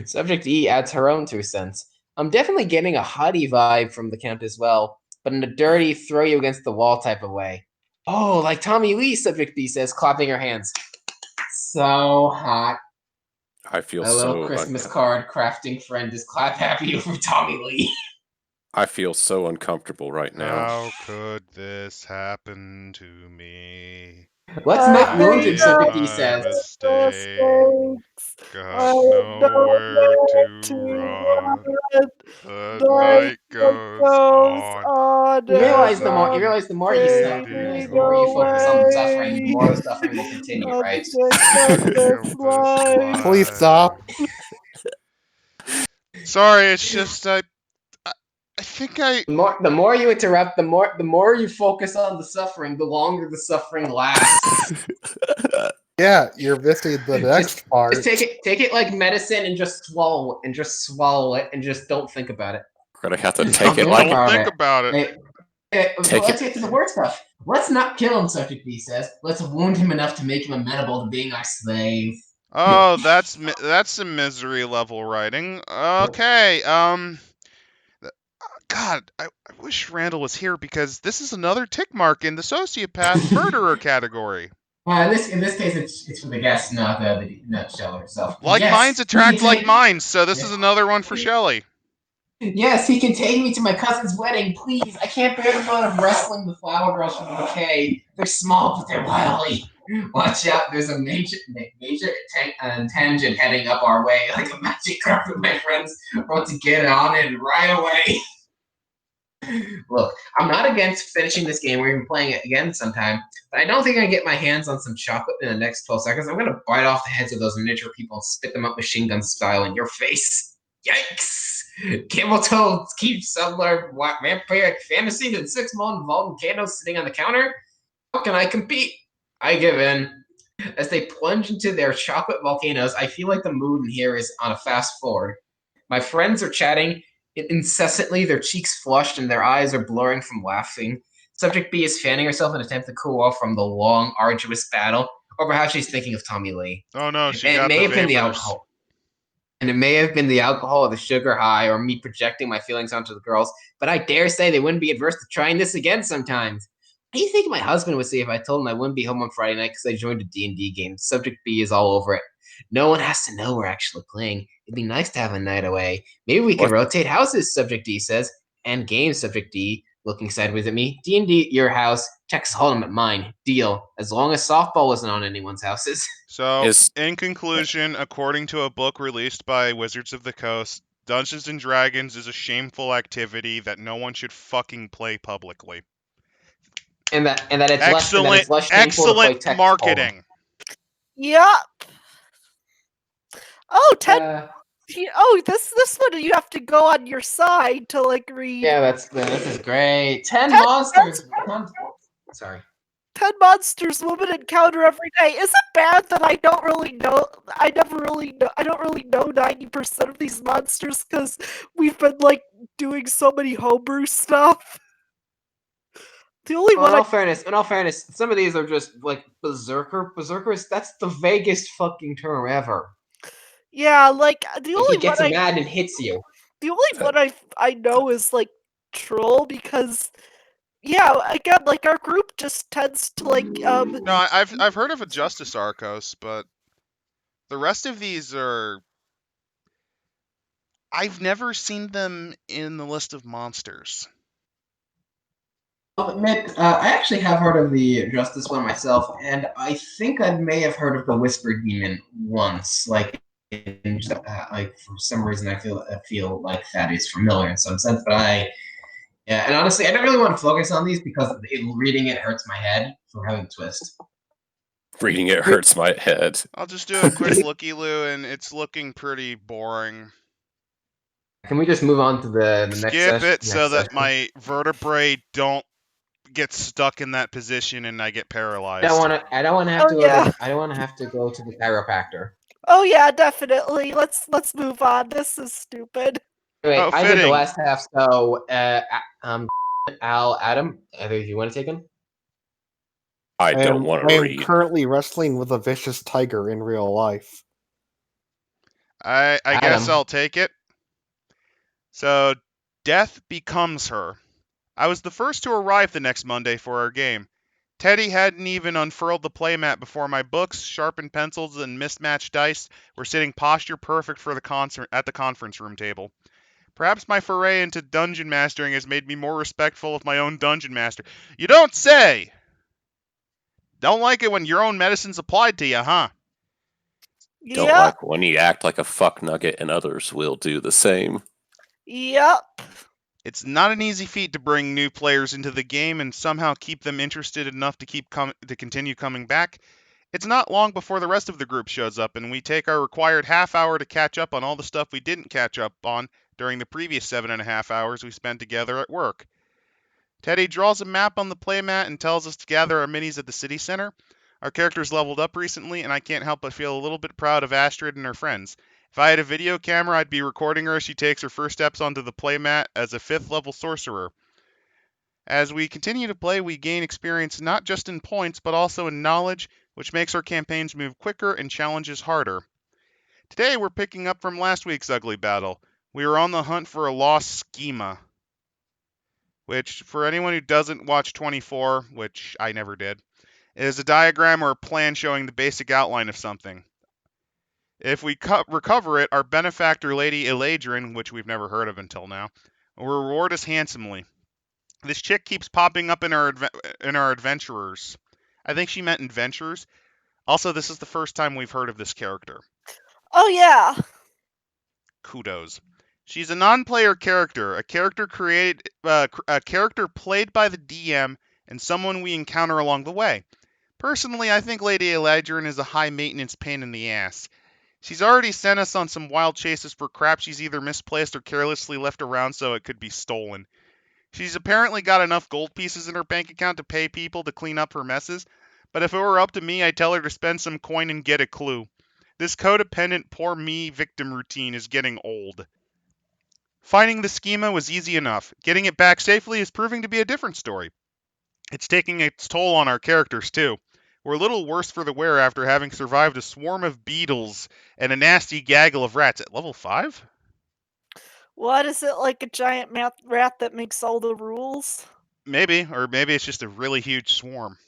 Subject E adds her own 2 cents. I'm definitely getting a hottie vibe from the Count as well, but in a dirty, throw you against the wall type of way. Oh, like Tommy Lee, Subject B says, clapping her hands. So hot. I feel A little Christmas card crafting friend is clap happy over Tommy Lee. I feel so uncomfortable right now. How could this happen to me? Let's I make moons, made Subject my B says. mistake. Got nowhere to run. The night goes on. You realize the more and you I'm focus on the suffering, fading the more the suffering will continue, right? Please stop. Sorry, it's just I think I. The more you interrupt, the more you focus on the suffering, the longer the suffering lasts. Yeah, you're missing the next part. Just take it like medicine and just swallow it and just don't think about it. We're gonna have to Just take it like Don't think about it. Let's get to the worst stuff. Let's not kill him, Subject B says. Let's wound him enough to make him amenable to being our slave. Oh, that's some misery level writing. Okay, God, I wish Randall was here because this is another tick mark in the sociopath murderer category. In this case, it's for the guest, not Shelley herself. Like yes, minds attract like minds, so this is another one for Shelley. Yes, he can take me to my cousin's wedding, please. I can't bear the thought of wrestling the flower girls from the bouquet. They're small, but they're wily. Watch out, there's a major tangent heading up our way, like a magic carpet. My friends want to get on it right away. Look, I'm not against finishing this game or even playing it again sometime, but I don't think I get my hands on some chocolate in the next 12 seconds. I'm going to bite off the heads of those miniature people and spit them up machine gun style in your face. Yikes! Camel toads keep similar vampiric fantasies and 6-month volcanoes sitting on the counter? How can I compete? I give in. As they plunge into their chocolate volcanoes, I feel like the mood in here is on a fast forward. My friends are chatting incessantly, their cheeks flushed and their eyes are blurring from laughing. Subject B is fanning herself in an attempt to cool off from the long, arduous battle, or perhaps she's thinking of Tommy Lee. Oh no, she And got it may the have been the vapors. alcohol. And it may have been the alcohol or the sugar high or me projecting my feelings onto the girls, but I dare say they wouldn't be adverse to trying this again sometimes. What do you think my husband would say if I told him I wouldn't be home on Friday night because I joined a D&D game? Subject B is all over it. No one has to know we're actually playing. It'd be nice to have a night away. Maybe we can rotate houses, Subject D says. And games, Subject D, looking sideways at me. D&D at your house, Texas Hold'em at mine. Deal. As long as softball wasn't on anyone's houses. So, in conclusion, according to a book released by Wizards of the Coast, Dungeons and Dragons is a shameful activity that no one should fucking play publicly. And that it's less shameful to play Texas marketing. Yep. Oh, Ted. This one you have to go on your side to read. Yeah, this is great. 10 monsters. Sorry. 10 monsters women encounter every day. Is it bad that I don't really know? I don't really know 90% of these monsters because we've been doing so many homebrew stuff. The only one. In all fairness, some of these are just berserkers. That's the vaguest fucking term ever. Yeah, the only he gets mad and hits you. The only one I know is troll because yeah, again, like our group just tends to No, I've heard of a Justice Arcos, but the rest of these are. I've never seen them in the list of monsters. I'll admit, I actually have heard of the Justice one myself, and I think I may have heard of the Whisper Demon once. Like for some reason, I feel like that is familiar in some sense. But yeah, and honestly, I don't really want to focus on these because reading it hurts my head from having the twist. Reading it hurts my head. I'll just do a quick looky-loo, and it's looking pretty boring. Can we just move on to the next Skip session? it so that my vertebrae don't get stuck in that position and I get paralyzed. I don't want to have to Oh, go. yeah. I don't want to have to go to the chiropractor. Oh yeah, definitely. Let's move on. This is stupid. Anyway, Oh, I did the fitting. last half. So, Al, Adam, either of you want to take him? I don't want I to am read. currently wrestling with a vicious tiger in real life. I guess Adam. I'll take it. So, death becomes her. I was the first to arrive the next Monday for our game. Teddy hadn't even unfurled the playmat before my books, sharpened pencils, and mismatched dice were sitting posture perfect for the concert at the conference room table. Perhaps my foray into dungeon mastering has made me more respectful of my own dungeon master. You don't say! Don't like it when your own medicine's applied to you, huh? Don't Yep. like when you act like a fuck nugget and others will do the same. Yep. It's not an easy feat to bring new players into the game and somehow keep them interested enough to continue coming back. It's not long before the rest of the group shows up, and we take our required half hour to catch up on all the stuff we didn't catch up on during the previous 7.5 hours we spent together at work. Teddy draws a map on the playmat and tells us to gather our minis at the city center. Our characters leveled up recently, and I can't help but feel a little bit proud of Astrid and her friends. If I had a video camera, I'd be recording her as she takes her first steps onto the playmat as a 5th level sorcerer. As we continue to play, we gain experience not just in points, but also in knowledge, which makes our campaigns move quicker and challenges harder. Today, we're picking up from last week's ugly battle. We are on the hunt for a lost schema, which, for anyone who doesn't watch 24, which I never did, is a diagram or a plan showing the basic outline of something. If we recover it, our benefactor, Lady Eladrin, which we've never heard of until now, will reward us handsomely. This chick keeps popping up in our adventurers. I think she meant adventures. Also, this is the first time we've heard of this character. Oh yeah. Kudos. She's a non-player character, a character played by the DM, and someone we encounter along the way. Personally, I think Lady Eladrin is a high-maintenance pain in the ass. She's already sent us on some wild chases for crap she's either misplaced or carelessly left around so it could be stolen. She's apparently got enough gold pieces in her bank account to pay people to clean up her messes, but if it were up to me, I'd tell her to spend some coin and get a clue. This codependent poor me victim routine is getting old. Finding the schema was easy enough. Getting it back safely is proving to be a different story. It's taking its toll on our characters, too. We're a little worse for the wear after having survived a swarm of beetles and a nasty gaggle of rats at level 5? What is it, like a giant rat that makes all the rules? Maybe, or maybe it's just a really huge swarm.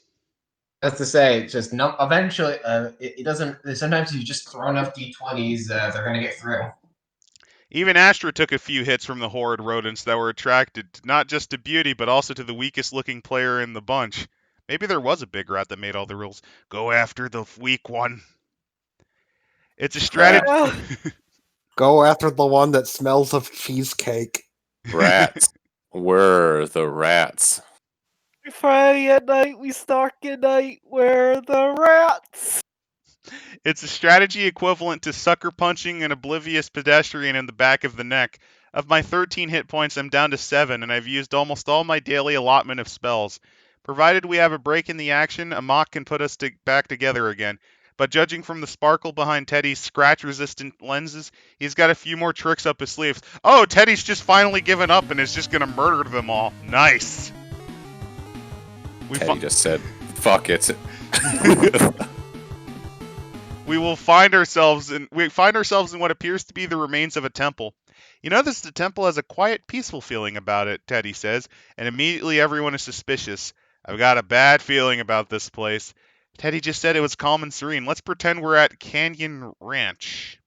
That's to say, just no. Eventually, it doesn't. Sometimes you just throw enough d20s, they're gonna get through. Even Astra took a few hits from the horrid rodents that were attracted not just to beauty, but also to the weakest looking player in the bunch. Maybe there was a big rat that made all the rules. Go after the weak one. It's a strategy. Yeah. Go after the one that smells of cheesecake. Rats. Where are the rats? We pray at night, we stalk at night. Where are the rats? It's a strategy equivalent to sucker punching an oblivious pedestrian in the back of the neck. Of my 13 hit points, I'm down to 7, and I've used almost all my daily allotment of spells. Provided we have a break in the action, a mock can put us back together again. But judging from the sparkle behind Teddy's scratch-resistant lenses, he's got a few more tricks up his sleeves. Oh, Teddy's just finally given up and is just going to murder them all. Nice. Teddy just said, fuck it. We find ourselves in what appears to be the remains of a temple. You notice the temple has a quiet, peaceful feeling about it, Teddy says, and immediately everyone is suspicious. I've got a bad feeling about this place. Teddy just said it was calm and serene. Let's pretend we're at Canyon Ranch.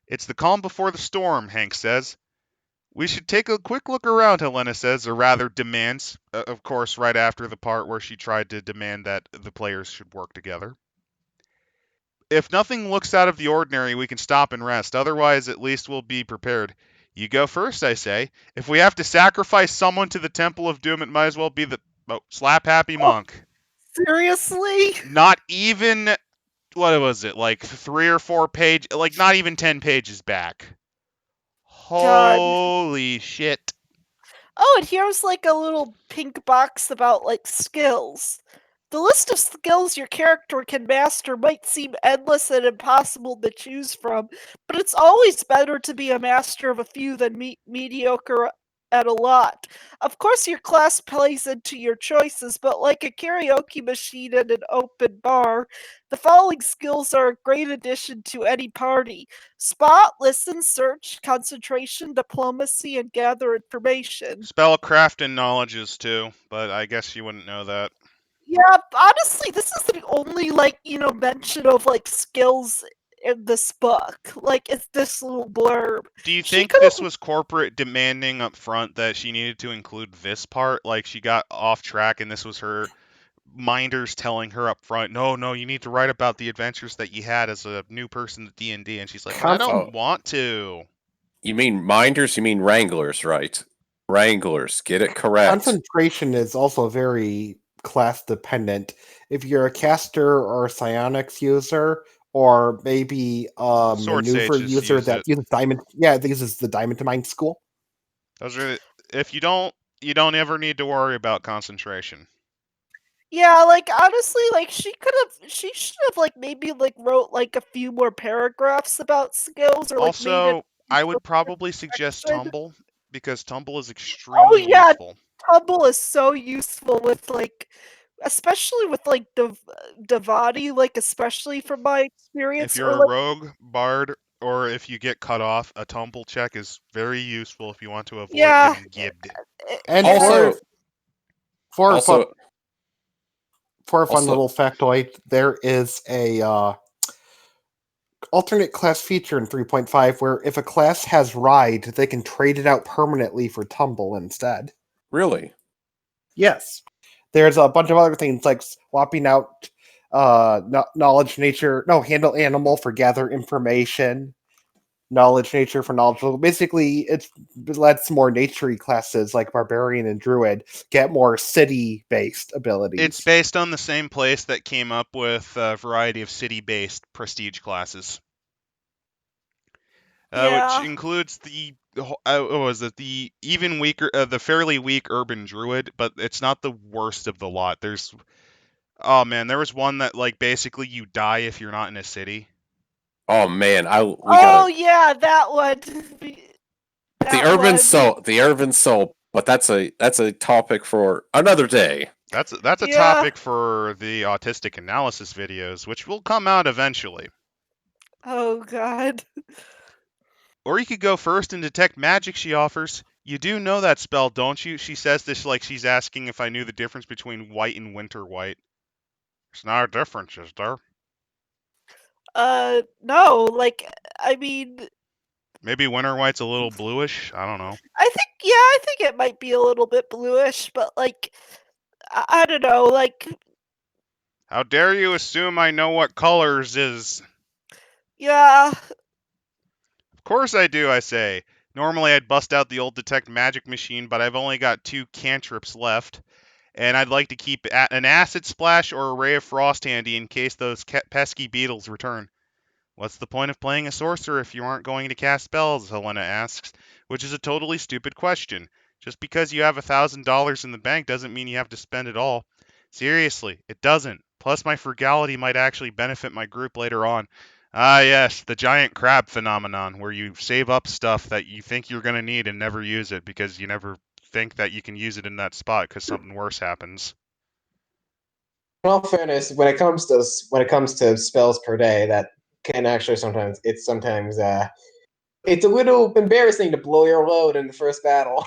It's the calm before the storm, Hank says. We should take a quick look around, Helena says, or rather demands. Of course, right after the part where she tried to demand that the players should work together. If nothing looks out of the ordinary, we can stop and rest. Otherwise, at least we'll be prepared. You go first, I say. If we have to sacrifice someone to the Temple of Doom, it might as well be the slap-happy monk. Seriously? Not even, what was it, like 3 or 4 pages, like not even 10 pages back. God. Holy shit. Oh, and here's like a little pink box about like skills. The list of skills your character can master might seem endless and impossible to choose from, but it's always better to be a master of a few than mediocre at a lot. Of course, your class plays into your choices, but like a karaoke machine and an open bar, the following skills are a great addition to any party: spot, listen, search, concentration, diplomacy, and gather information. Spellcraft and knowledges too, but I guess you wouldn't know that. Yeah, honestly, this is the only mention of like skills in this book. Like, it's this little blurb. Do you She think could've- this was corporate demanding up front that she needed to include this part? Like she got off track and this was her minders telling her up front, no, you need to write about the adventures that you had as a new person at D&D, and she's like, I don't want to. You mean minders? You mean wranglers, right? Wranglers, get it correct. Concentration is also very class dependent. If you're a caster or a psionics user, or maybe a Sword maneuver sages user use that it. uses diamond, yeah, that uses the diamond to mine school. Those are, if you don't ever need to worry about concentration. Yeah, like honestly, like she should have like maybe like wrote like a few more paragraphs about skills, or like made it. Also, I would probably suggest section. Tumble, because Tumble is Oh extremely yeah, useful. Tumble is so useful with like, especially with like Davati, like especially from my If experience, you're or a like rogue, bard, or if you get cut off, a tumble check is very useful if you want to avoid yeah, getting gibbed. And Also, for also, a fun also- little factoid, there is a alternate class feature in 3.5 where if a class has ride, they can trade it out permanently for tumble instead. really? Yes. There's a bunch of other things like swapping out knowledge nature, no, handle animal for gather information, knowledge nature for knowledgeable. Basically, it lets more naturey classes like barbarian and druid get more city-based abilities. It's based on the same place that came up with a variety of city-based prestige classes. Yeah. Which includes the even weaker, the fairly weak urban druid, but it's not the worst of the lot. Oh man, there was one that like basically you die if you're not in a city. Oh man, Yeah, that one. the urban soul, but that's a topic for another day. That's a Yeah. topic for the autistic analysis videos, which will come out eventually. Oh god. Or you could go first and detect magic, she offers. You do know that spell, don't you? She says this like she's asking if I knew the difference between white and winter white. There's not a difference, is there? No, like, I mean, Maybe winter white's a little bluish. I don't know. I think it might be a little bit bluish, but like, I don't know, like, How dare you assume I know what colors is? yeah. Of course I do, I say. Normally I'd bust out the old detect magic machine, but I've only got 2 cantrips left. And I'd like to keep an acid splash or a ray of frost handy in case those pesky beetles return. What's the point of playing a sorcerer if you aren't going to cast spells? Helena asks, which is a totally stupid question. Just because you have $1,000 in the bank doesn't mean you have to spend it all. Seriously, it doesn't. Plus, my frugality might actually benefit my group later on. Ah, yes, the giant crab phenomenon, where you save up stuff that you think you're going to need and never use it because you never think that you can use it in that spot because something worse happens. In all fairness, when it comes to spells per day, that can actually sometimes It's a little embarrassing to blow your load in the first battle.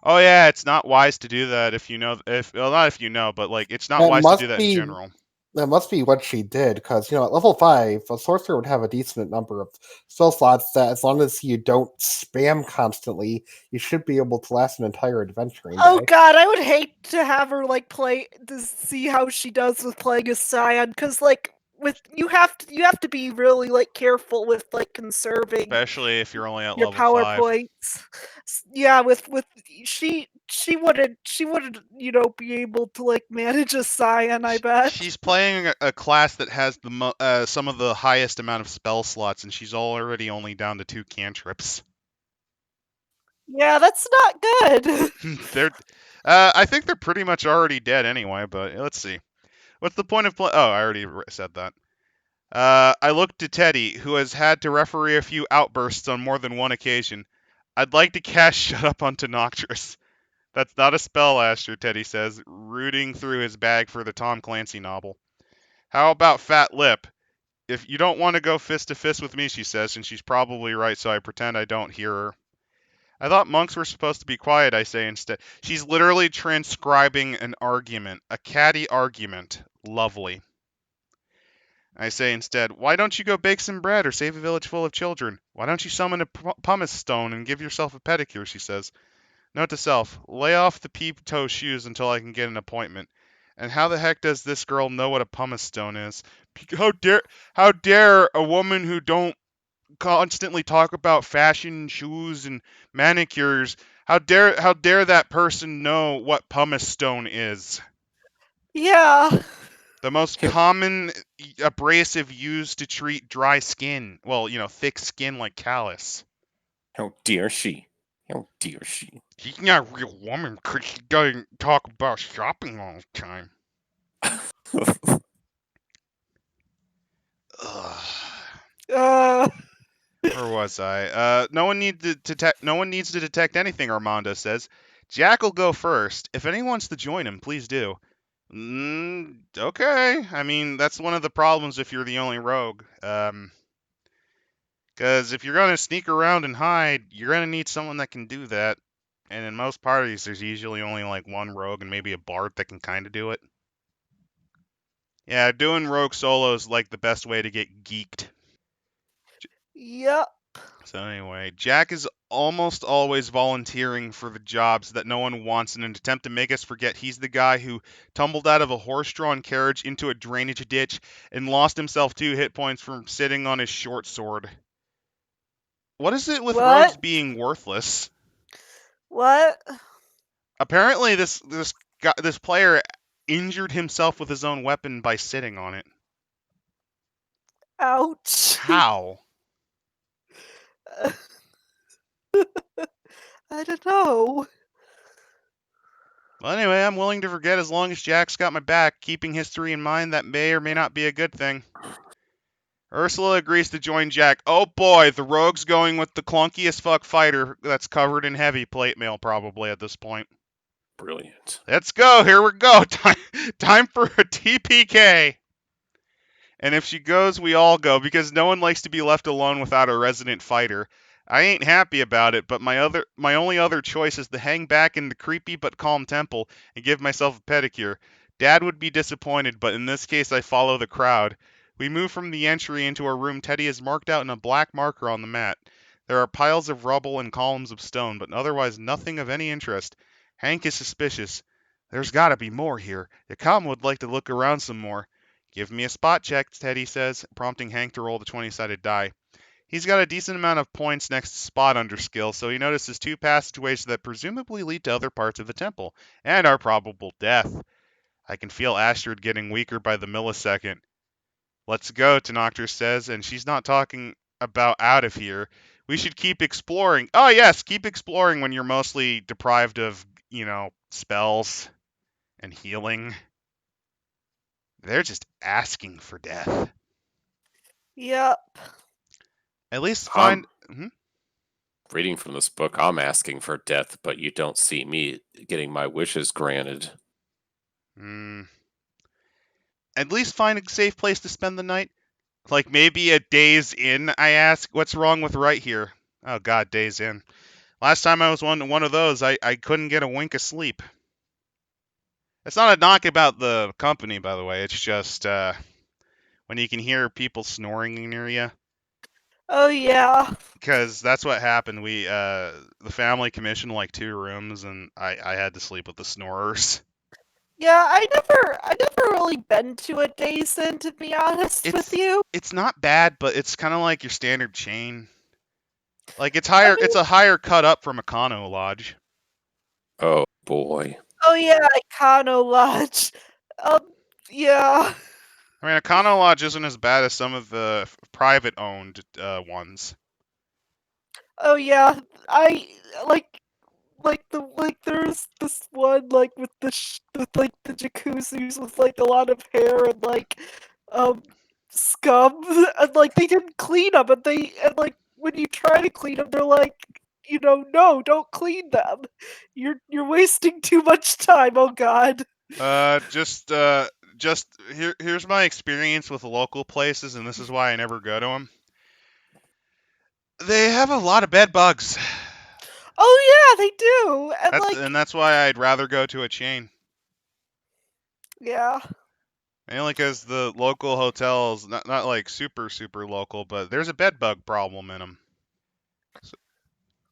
Oh yeah, it's not wise to do that if you know not if you know, but like it's not That wise to must do that in be general. that must be what she did, because at level 5, a sorcerer would have a decent number of spell slots that, as long as you don't spam constantly, you should be able to last an entire adventuring Oh day. god, I would hate to have her like play to see how she does with playing a Scion, because like with you have to be really like careful with like conserving Especially if you're only at your level 5. PowerPoints. Yeah, with she wouldn't be able to like manage a Scion, I bet. She's playing a class that has some of the highest amount of spell slots, and she's already only down to 2 cantrips. Yeah, that's not good. I think they're pretty much already dead anyway. But let's see. What's the point of play? Oh, I already said that. I looked to Teddy, who has had to referee a few outbursts on more than one occasion. I'd like to cast Shut Up onto Nocturus. That's not a spell, Asher, Teddy says, rooting through his bag for the Tom Clancy novel. How about Fat Lip? If you don't want to go fist to fist with me, she says, and she's probably right, so I pretend I don't hear her. I thought monks were supposed to be quiet, I say instead. She's literally transcribing an argument, a catty argument. Lovely. I say instead, why don't you go bake some bread or save a village full of children? Why don't you summon a pumice stone and give yourself a pedicure, she says. Note to self, lay off the peep-toe shoes until I can get an appointment. And how the heck does this girl know what a pumice stone is? How dare a woman who don't constantly talk about fashion, shoes, and manicures, how dare that person know what pumice stone is? Yeah. The most common abrasive used to treat dry skin. Well, thick skin like callus. How dare she? How dare she? She's not a real woman because she doesn't talk about shopping all the time. Ugh. Uh, Where was I? No one needs to detect anything, Armando says. Jack will go first. If anyone wants to join him, please do. Okay. I mean, that's one of the problems if you're the only rogue. Because if you're going to sneak around and hide, you're going to need someone that can do that. And in most parties, there's usually only like one rogue and maybe a bard that can kind of do it. Yeah, doing rogue solo is like the best way to get geeked. yep. So anyway, Jack is almost always volunteering for the jobs that no one wants in an attempt to make us forget he's the guy who tumbled out of a horse-drawn carriage into a drainage ditch and lost himself 2 hit points from sitting on his short sword. What is it with rogues What? being worthless? What? Apparently this player injured himself with his own weapon by sitting on it. Ouch. How? I don't know. Well, anyway, I'm willing to forget as long as Jack's got my back, keeping history in mind that may or may not be a good thing. Ursula agrees to join Jack. Oh boy, the rogue's going with the clunkiest fuck fighter that's covered in heavy plate mail probably at this point. Brilliant. Let's go, here we go. Time for a TPK. And if she goes, we all go, because no one likes to be left alone without a resident fighter. I ain't happy about it, but my only other choice is to hang back in the creepy but calm temple and give myself a pedicure. Dad would be disappointed, but in this case I follow the crowd. We move from the entry into a room Teddy has marked out in a black marker on the mat. There are piles of rubble and columns of stone, but otherwise nothing of any interest. Hank is suspicious. There's gotta be more here. Yakama would like to look around some more. Give me a spot check, Teddy says, prompting Hank to roll the 20-sided die. He's got a decent amount of points next to spot under skill, so he notices 2 passageways that presumably lead to other parts of the temple, and our probable death. I can feel Astrid getting weaker by the millisecond. Let's go, Tenoctor says, and she's not talking about out of here. We should keep exploring. Oh yes, keep exploring when you're mostly deprived of, spells and healing. They're just asking for death. Yep. At least find... Reading from this book, I'm asking for death, but you don't see me getting my wishes granted. At least find a safe place to spend the night. Like maybe a day's inn, I ask. What's wrong with right here? Oh God, days in. Last time I was one of those, I couldn't get a wink of sleep. It's not a knock about the company, by the way. It's just when you can hear people snoring near you. Oh yeah. Because that's what happened. The family commissioned like 2 rooms, and I had to sleep with the snorers. Yeah, I never really been to a Days Inn, to be honest with you. It's not bad, but it's kind of like your standard chain. Like it's I higher. mean, It's a higher cut up from Econo Lodge. Oh boy. oh yeah, Econo Lodge. Yeah. I mean, Econo Lodge isn't as bad as some of the private-owned ones. Oh yeah. I like there's this one like with with like the jacuzzis with like a lot of hair and like um scum and like they didn't clean them and like when you try to clean them they're like no, don't clean them. You're wasting too much time. Oh God. Just here's my experience with local places, and this is why I never go to them. They have a lot of bed bugs. Oh yeah, they do. And That's why I'd rather go to a chain. yeah. Mainly because the local hotels, not like super local, but there's a bed bug problem in them.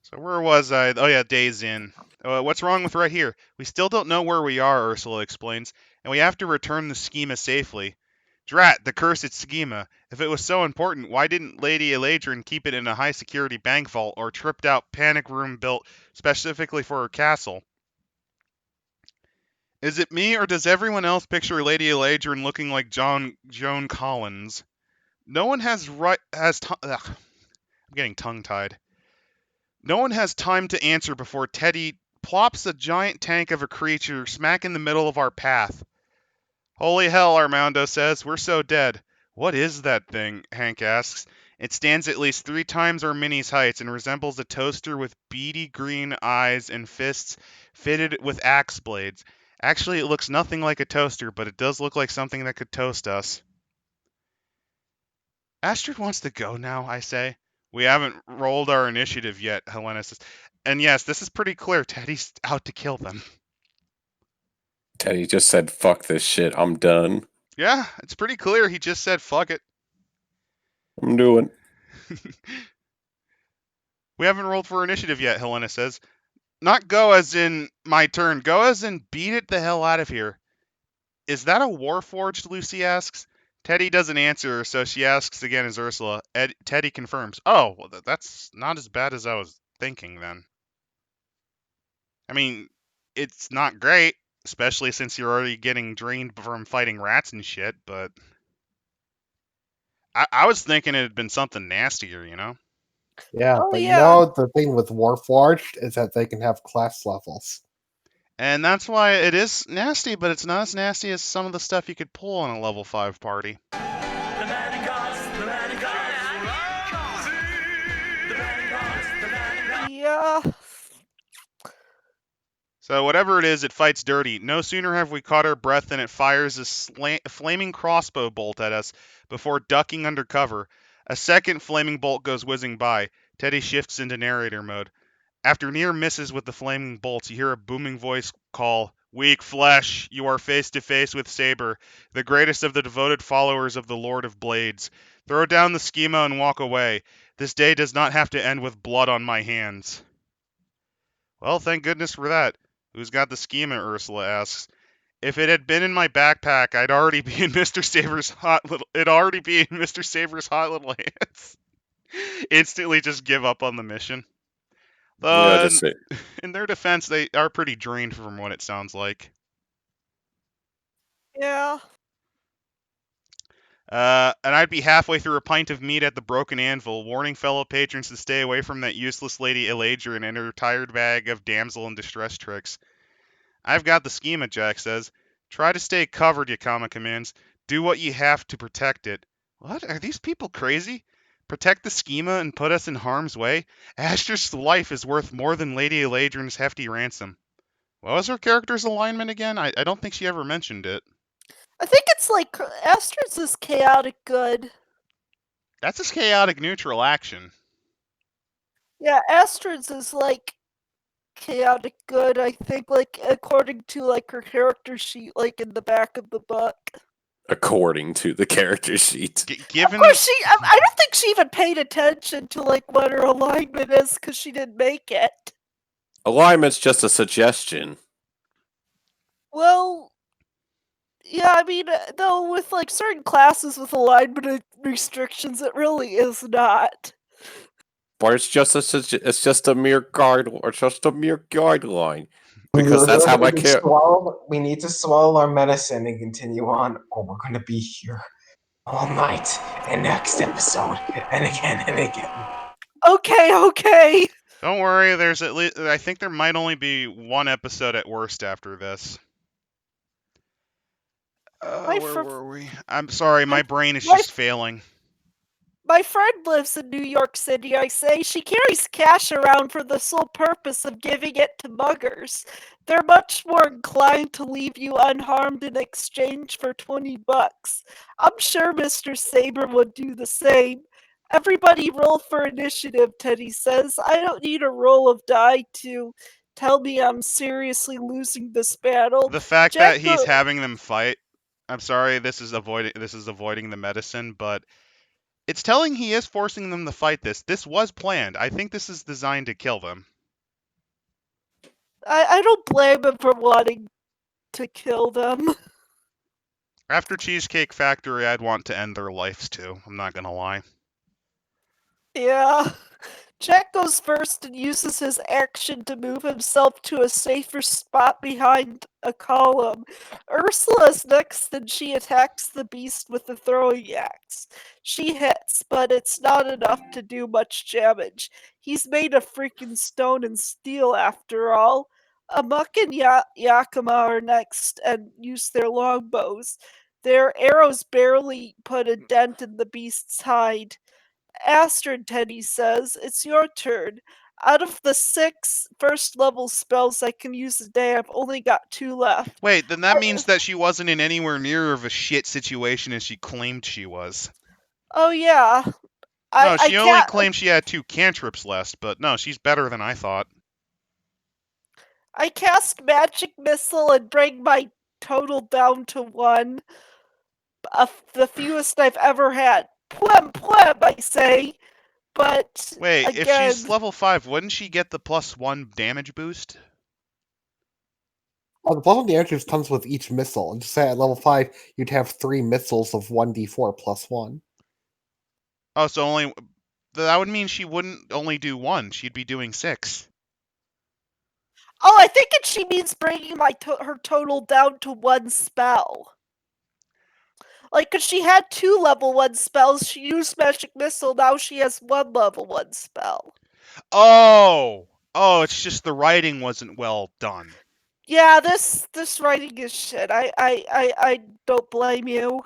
So where was I? Oh yeah, Days Inn. What's wrong with right here? We still don't know where we are, Ursula explains, and we have to return the schema safely. Drat, the cursed schema. If it was so important, why didn't Lady Eladrin keep it in a high security bank vault or tripped out panic room built specifically for her castle? Is it me, or does everyone else picture Lady Eladrin looking like Joan Collins? No one has I'm getting tongue-tied. No one has time to answer before Teddy plops a giant tank of a creature smack in the middle of our path. Holy hell, Armando says, we're so dead. What is that thing? Hank asks. It stands at least 3 times our mini's heights and resembles a toaster with beady green eyes and fists fitted with axe blades. Actually, it looks nothing like a toaster, but it does look like something that could toast us. Astrid wants to go now, I say. We haven't rolled our initiative yet, Helena says. And yes, this is pretty clear. Teddy's out to kill them. Teddy just said, fuck this shit, I'm done. Yeah, it's pretty clear. He just said, fuck it. I'm doing. We haven't rolled for initiative yet, Helena says. Not go as in my turn. Go as in beat it the hell out of here. Is that a Warforged? Lucy asks. Teddy doesn't answer, so she asks again as Ursula. Teddy confirms. Oh, well, that's not as bad as I was thinking then. I mean, it's not great, especially since you're already getting drained from fighting rats and shit, but I was thinking it had been something nastier, you know? Yeah, Oh but yeah. the thing with Warforged is that they can have class levels. And that's why it is nasty, but it's not as nasty as some of the stuff you could pull in a level 5 party. Yeah. So whatever it is, it fights dirty. No sooner have we caught our breath than it fires a flaming crossbow bolt at us before ducking under cover. A second flaming bolt goes whizzing by. Teddy shifts into narrator mode. After near misses with the flaming bolts, you hear a booming voice call, "Weak flesh, you are face to face with Saber, the greatest of the devoted followers of the Lord of Blades. Throw down the schema and walk away. This day does not have to end with blood on my hands." Well, thank goodness for that. Who's got the schema? Ursula asks. If it had been in my backpack, I'd already be in Mr. Saber's hot little. It'd already be in Mr. Saber's hot little hands. Instantly, just give up on the mission. Yeah, just say. In their defense, they are pretty drained from what it sounds like. Yeah. And I'd be halfway through a pint of meat at the Broken Anvil, warning fellow patrons to stay away from that useless Lady Eladrin and her tired bag of damsel in distress tricks. I've got the schema, Jack says. Try to stay covered, Yakama commands. Do what you have to protect it. What? Are these people crazy? Protect the schema and put us in harm's way? Astrid's life is worth more than Lady Eladrin's hefty ransom. What was her character's alignment again? I don't think she ever mentioned it. I think it's like Astrid's is chaotic good. That's a chaotic neutral action. Yeah, Astrid's is like chaotic good, I think, like according to like her character sheet, like in the back of the book. According to the character sheet. Of Given course, I don't think she even paid attention to like what her alignment is because she didn't make it. Alignment's just a suggestion. Well, yeah, I mean, though with like certain classes with alignment restrictions, it really is not. But it's just a mere guide, or just a mere guideline. Because that's how I care. We need to swallow our medicine and continue on, or we're gonna be here all night and next episode, and again and again. Okay. don't worry, there's at least I think there might only be one episode at worst after this. Where were we? I'm sorry, my brain is just failing. My friend lives in New York City, I say. She carries cash around for the sole purpose of giving it to muggers. They're much more inclined to leave you unharmed in exchange for $20. I'm sure Mr. Saber would do the same. Everybody roll for initiative, Teddy says. I don't need a roll of die to tell me I'm seriously losing this battle. The fact Jack that he's go- having them fight, I'm sorry, this is avoiding the medicine, but it's telling he is forcing them to fight this. This was planned. I think this is designed to kill them. I don't blame him for wanting to kill them. After Cheesecake Factory, I'd want to end their lives too. I'm not gonna lie. Yeah. Jack goes first and uses his action to move himself to a safer spot behind a column. Ursula's next and she attacks the beast with the throwing axe. She hits, but it's not enough to do much damage. He's made of freaking stone and steel after all. Amok and Yakima are next and use their longbows. Their arrows barely put a dent in the beast's hide. Astrid, Teddy says, it's your turn. Out of the 6 first level spells I can use a day, I've only got 2 left. Wait, then that means that she wasn't in anywhere near of a shit situation as she claimed she was. Oh yeah. No, she only can't. claimed she had 2 cantrips left, but no, she's better than I thought. I cast magic missile and bring my total down to 1. The fewest I've ever had. Plem, I say. But Wait, again, if she's level 5, wouldn't she get the +1 damage boost? Oh, the plus 1 damage comes with each missile. And just say at level 5, you'd have 3 missiles of 1d4 plus 1. Oh, so only that would mean she wouldn't only do 1; she'd be doing 6. oh, I think she means bringing her total down to 1 spell. Like, cause she had 2 level 1 spells, she used magic missile, now she has 1 level 1 spell. Oh, it's just the writing wasn't well done. Yeah, this writing is shit. I don't blame you.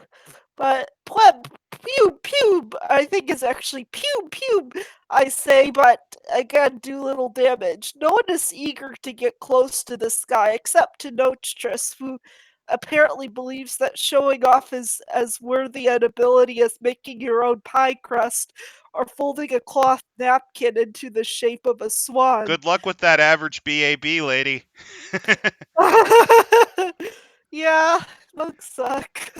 But pew, I think it's actually pew, I say, but again, do little damage. No one is eager to get close to this guy, except to Nostress, who apparently believes that showing off is as worthy an ability as making your own pie crust or folding a cloth napkin into the shape of a swan. Good luck with that average BAB, lady. Yeah, monks suck.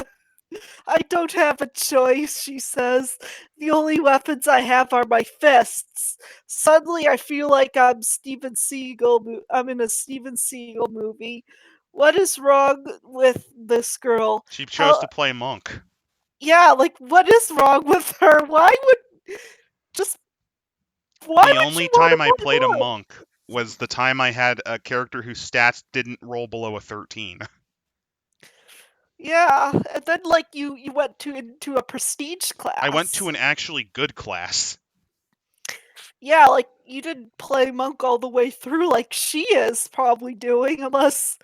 I don't have a choice, she says. The only weapons I have are my fists. Suddenly, I feel like I'm I'm in a Steven Seagal movie. What is wrong with this girl? She chose to play monk. Yeah, like what is wrong with her? Why would the only time I played a monk was the time I had a character whose stats didn't roll below a 13. Yeah, and then like you went into a prestige class. I went to an actually good class. Yeah, like you didn't play monk all the way through like she is probably doing, unless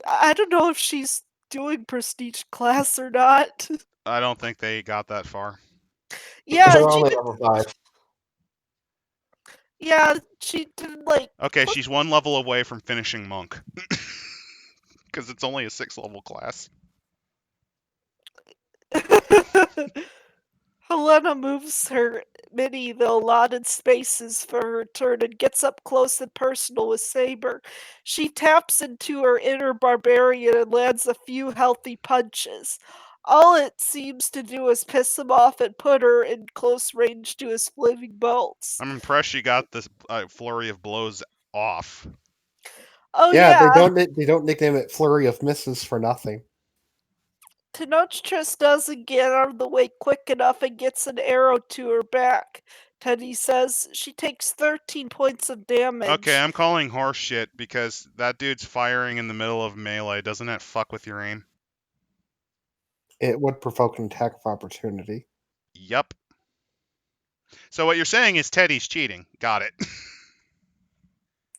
I don't know if she's doing prestige class or not. I don't think they got that far. Yeah, They're only level 5. Yeah, she didn't like. Okay, she's 1 level away from finishing monk. Because it's only a 6 level class. Helena moves her mini the allotted spaces for her turn and gets up close and personal with Saber. She taps into her inner barbarian and lands a few healthy punches. All it seems to do is piss him off and put her in close range to his flaming bolts. I'm impressed she got this flurry of blows off. Oh Yeah, yeah, they don't nickname it Flurry of Misses for nothing. Tenochtitris doesn't get out of the way quick enough and gets an arrow to her back. Teddy says she takes 13 points of damage. Okay, I'm calling horse shit because that dude's firing in the middle of melee. Doesn't that fuck with your aim? It would provoke an attack of opportunity. Yup. So what you're saying is Teddy's cheating. Got it.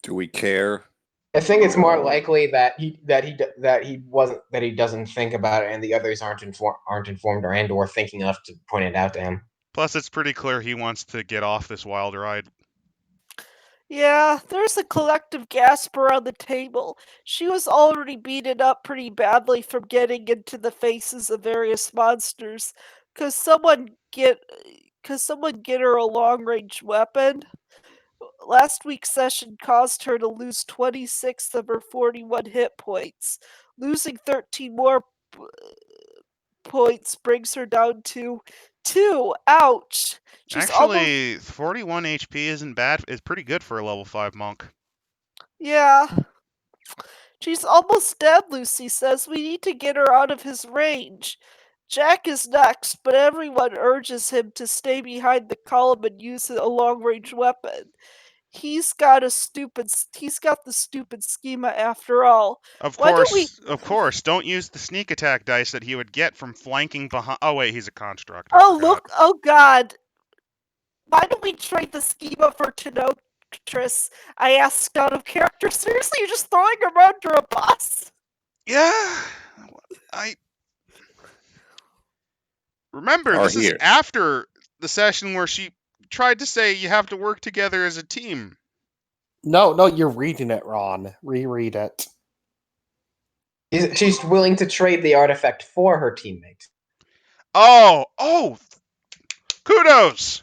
Do we care? I think it's more likely that he doesn't think about it, and the others aren't informed or thinking enough to point it out to him. Plus, it's pretty clear he wants to get off this wild ride. Yeah, there's a collective gasp around the table. She was already beaten up pretty badly from getting into the faces of various monsters. Could someone get her a long-range weapon? Last week's session caused her to lose 26 of her 41 hit points. Losing 13 more points brings her down to 2. Ouch. She's Actually, 41 HP isn't bad. It's pretty good for a level 5 monk. Yeah. She's almost dead, Lucy says. We need to get her out of his range. Jack is next, but everyone urges him to stay behind the column and use a long-range weapon. He's got the stupid schema after all. Of Why don't we- course, don't use the sneak attack dice that he would get from flanking behind. Oh wait, he's a construct. Oh look! Oh God! Why don't we trade the schema for Tenochtitris? I asked out of character. Seriously, you're just throwing him under a bus? Yeah, I remember Or this is here. after the session where she tried to say you have to work together as a team. No, you're reading it, Ron. Reread it. She's willing to trade the artifact for her teammate. Oh, kudos.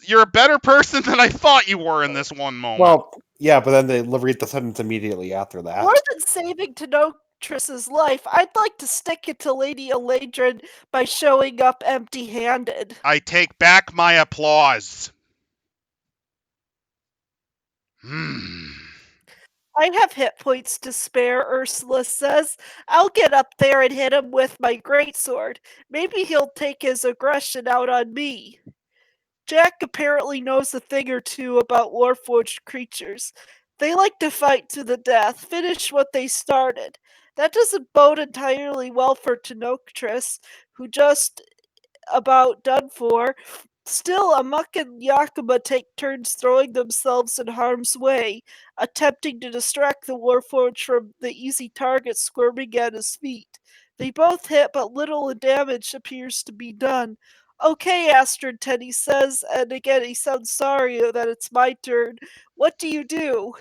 You're a better person than I thought you were in this one moment. Well, yeah, but then they read the sentence immediately after that. More than saving Tenochtitris's life, I'd like to stick it to Lady Eladrin by showing up empty-handed. I take back my applause. I have hit points to spare, Ursula says. I'll get up there and hit him with my greatsword. Maybe he'll take his aggression out on me. Jack apparently knows a thing or two about warforged creatures. They like to fight to the death, finish what they started. That doesn't bode entirely well for Tenochtitris, who just about done for. Still, Amok and Yakima take turns throwing themselves in harm's way, attempting to distract the Warforged from the easy target squirming at his feet. They both hit, but little damage appears to be done. Okay, Astrid, Teddy says, and again he sounds sorry that it's my turn. What do you do?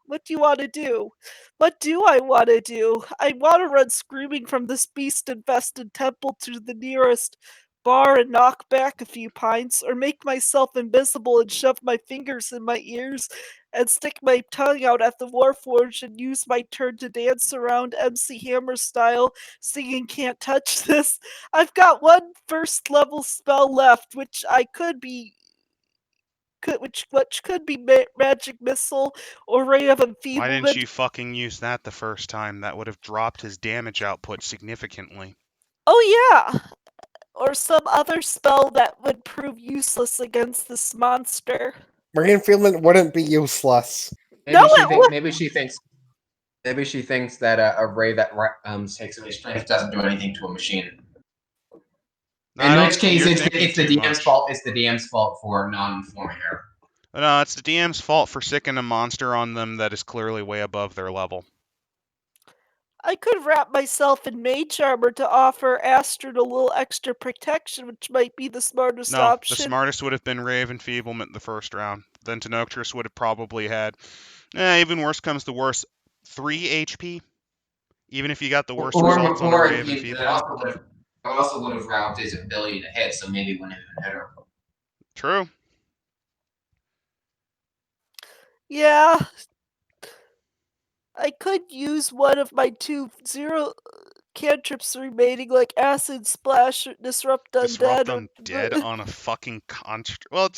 What do you want to do? What do I want to do? I want to run screaming from this beast-infested temple to the nearest bar and knock back a few pints, or make myself invisible and shove my fingers in my ears and stick my tongue out at the Warforged and use my turn to dance around MC Hammer style, singing Can't Touch This. I've got one first level spell left, which could be magic missile or ray of enfeeblement. Why didn't you fucking use that the first time? That would have dropped his damage output significantly. Oh yeah, or some other spell that would prove useless against this monster. Reinfieldment wouldn't be useless. Maybe she thinks that a ray that takes away strength doesn't do anything to a machine. In which case, it's the DM's fault. It's the DM's fault for non-informing her. No, it's the DM's fault for sicking a monster on them that is clearly way above their level. I could wrap myself in mage armor to offer Astrid a little extra protection, which might be the smartest option. The smartest would have been ray of enfeeblement the first round. Then Tenochtitris would have probably had, even worse comes to worse, 3 HP. Even if you got the worst results on a ray of enfeeblement. also would have robbed his ability to hit, so maybe wouldn't have even hit her. True. Yeah. I could use one of my 2 0 cantrips remaining, like Acid Splash or Disrupt Undead. Disrupt Undead on a fucking construct. Well,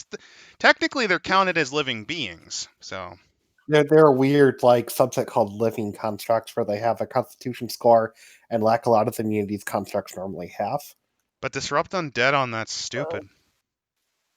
technically they're counted as living beings, so. They're a weird like subset called living constructs where they have a constitution score and lack a lot of the immunities constructs normally have. But Disrupt Undead on that's stupid.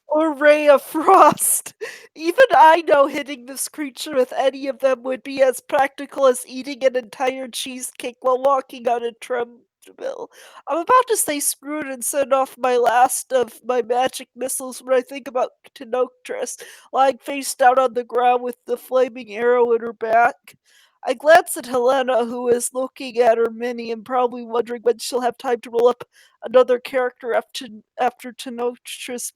Or Ray of Frost. Even I know hitting this creature with any of them would be as practical as eating an entire cheesecake while walking on a treadmill. I'm about to say screw it and send off my last of my magic missiles when I think about Tenoctress lying face down on the ground with the flaming arrow in her back. I glance at Helena, who is looking at her mini and probably wondering when she'll have time to roll up another character after Tenoctress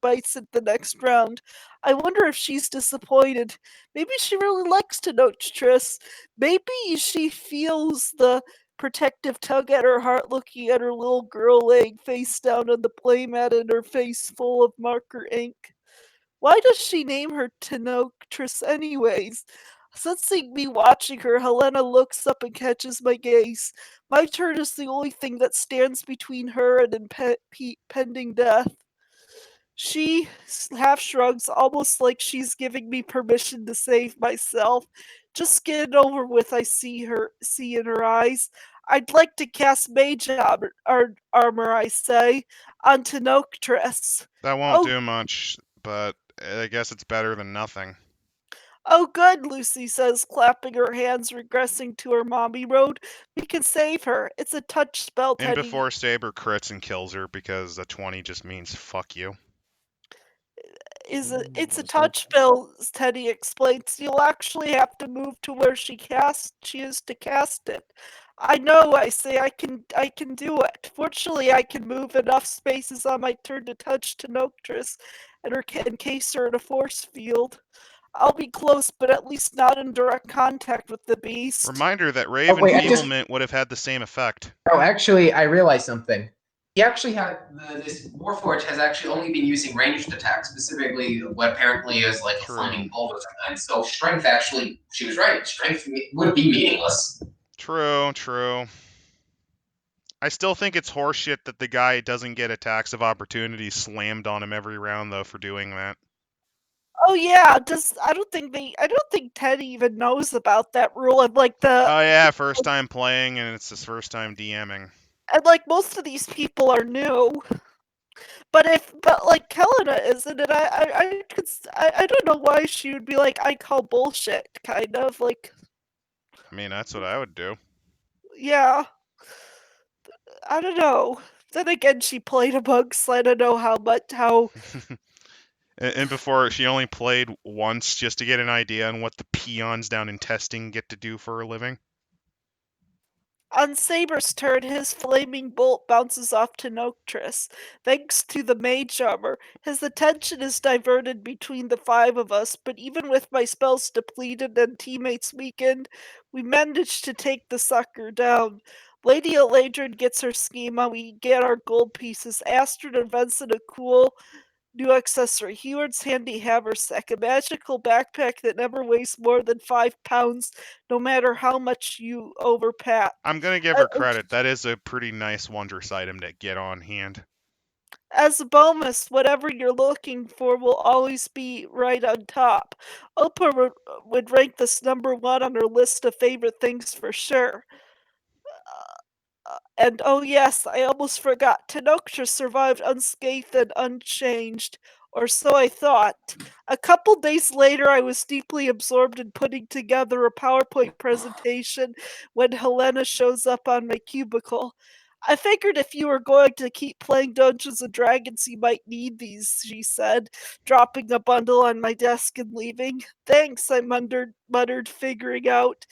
bites it the next round. I wonder if she's disappointed. Maybe she really likes Tenoctress. Maybe she feels the protective tug at her heart looking at her little girl laying face down on the playmat and her face full of marker ink. Why does she name her Tenoctress anyways? Sensing me watching her, Helena looks up and catches my gaze. My turn is the only thing that stands between her and impending death. She half shrugs, almost like she's giving me permission to save myself. Just get it over with, I see in her eyes. I'd like to cast mage armor, I say, on Tenoctress. That won't Oh, do much, but I guess it's better than nothing. Oh, good, Lucy says, clapping her hands, regressing to her mommy mode. We can save her. It's a touch spell, And Teddy. before Saber crits and kills her, because a 20 just means fuck you. It's a Ooh, touch spell, Teddy explains. You'll actually have to move to where she is to cast it. I know, I say, I can do it. Fortunately, I can move enough spaces on my turn to touch Tenoctress and encase her in a force field. I'll be close, but at least not in direct contact with the beast. Reminder that Rave Oh, wait, I just- Enfeeblement would have had the same effect. Oh, actually, I realized something. He actually had this Warforged has actually only been using ranged attacks, specifically what apparently is like True. a flaming bolt or something. So strength actually, she was right. Strength would be meaningless. True. I still think it's horseshit that the guy doesn't get attacks of opportunity slammed on him every round though for doing that. Oh yeah, I don't think Teddy even knows about that rule of like the Oh yeah, first time playing and it's his first time DMing. and like most of these people are new. But like Helena isn't, and I don't know why she would be like, I call bullshit, kind of like, I mean, that's what I would do. yeah. I don't know. Then again, she played amongst, so I don't know how. And before, she only played once just to get an idea on what the peons down in testing get to do for a living. On Saber's turn, his flaming bolt bounces off Tenoctress. Thanks to the mage armor, his attention is diverted between the 5 of us, but even with my spells depleted and teammates weakened, we manage to take the sucker down. Lady Eladrin gets her schema, we get our gold pieces. Astrid invents a cool new accessory. Heward's handy haversack, a magical backpack that never weighs more than 5 pounds, no matter how much you overpack. I'm gonna give her credit. That is a pretty nice wondrous item to get on hand. As a bonus, whatever you're looking for will always be right on top. Oprah would rank this number 1 on her list of favorite things for sure. And oh yes, I almost forgot. Tenoctress survived unscathed and unchanged. Or so I thought. A couple days later, I was deeply absorbed in putting together a PowerPoint presentation when Helena shows up on my cubicle. I figured if you were going to keep playing Dungeons and Dragons, you might need these, she said, dropping a bundle on my desk and leaving. Thanks, I muttered, figuring out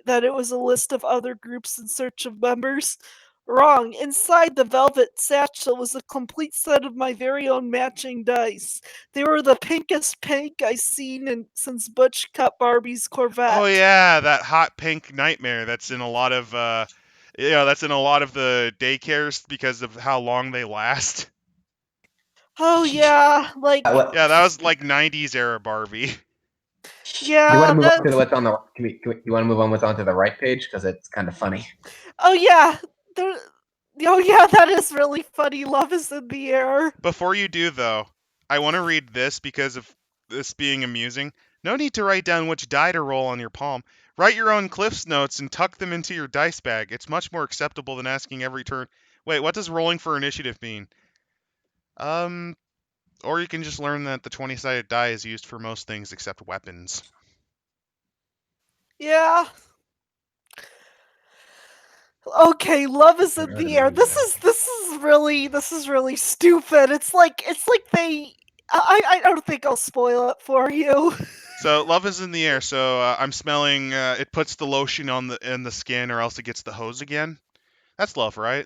that it was a list of other groups in search of members. Wrong. Inside the velvet satchel was a complete set of my very own matching dice. They were the pinkest pink I've seen since Butch cut Barbie's Corvette. Oh yeah, that hot pink nightmare that's in a lot of Yeah, that's in a lot of the daycares because of how long they last. Oh yeah, like Yeah, that was like 90s era Barbie. You want yeah. to move on to what's on the? You want to move on what's onto the right page because it's kind of funny. Oh yeah. There, oh yeah, that is really funny. Love is in the air. Before you do, though, I want to read this because of this being amusing. No need to write down which die to roll on your palm. Write your own Cliff's notes and tuck them into your dice bag. It's much more acceptable than asking every turn. Wait, what does rolling for initiative mean? Or you can just learn that the 20-sided die is used for most things except weapons. Yeah. Okay, love is in the air. This is really stupid. It's like they. I don't think I'll spoil it for you. So love is in the air. So I'm smelling. It puts the lotion on in the skin, or else it gets the hose again. That's love, right?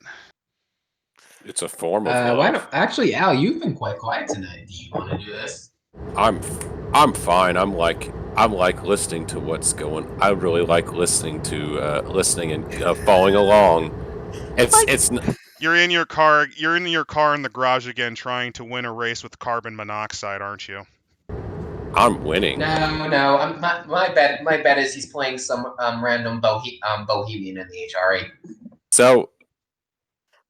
It's a form of love. Why don't actually, Al? You've been quite quiet tonight. Do you want to do this? I'm fine. I'm like listening to what's going. I really like listening and following along. It's You're in your car. You're in your car in the garage again, trying to win a race with carbon monoxide, aren't you? I'm winning. No. My bet is he's playing some random bohemian in the HRE. So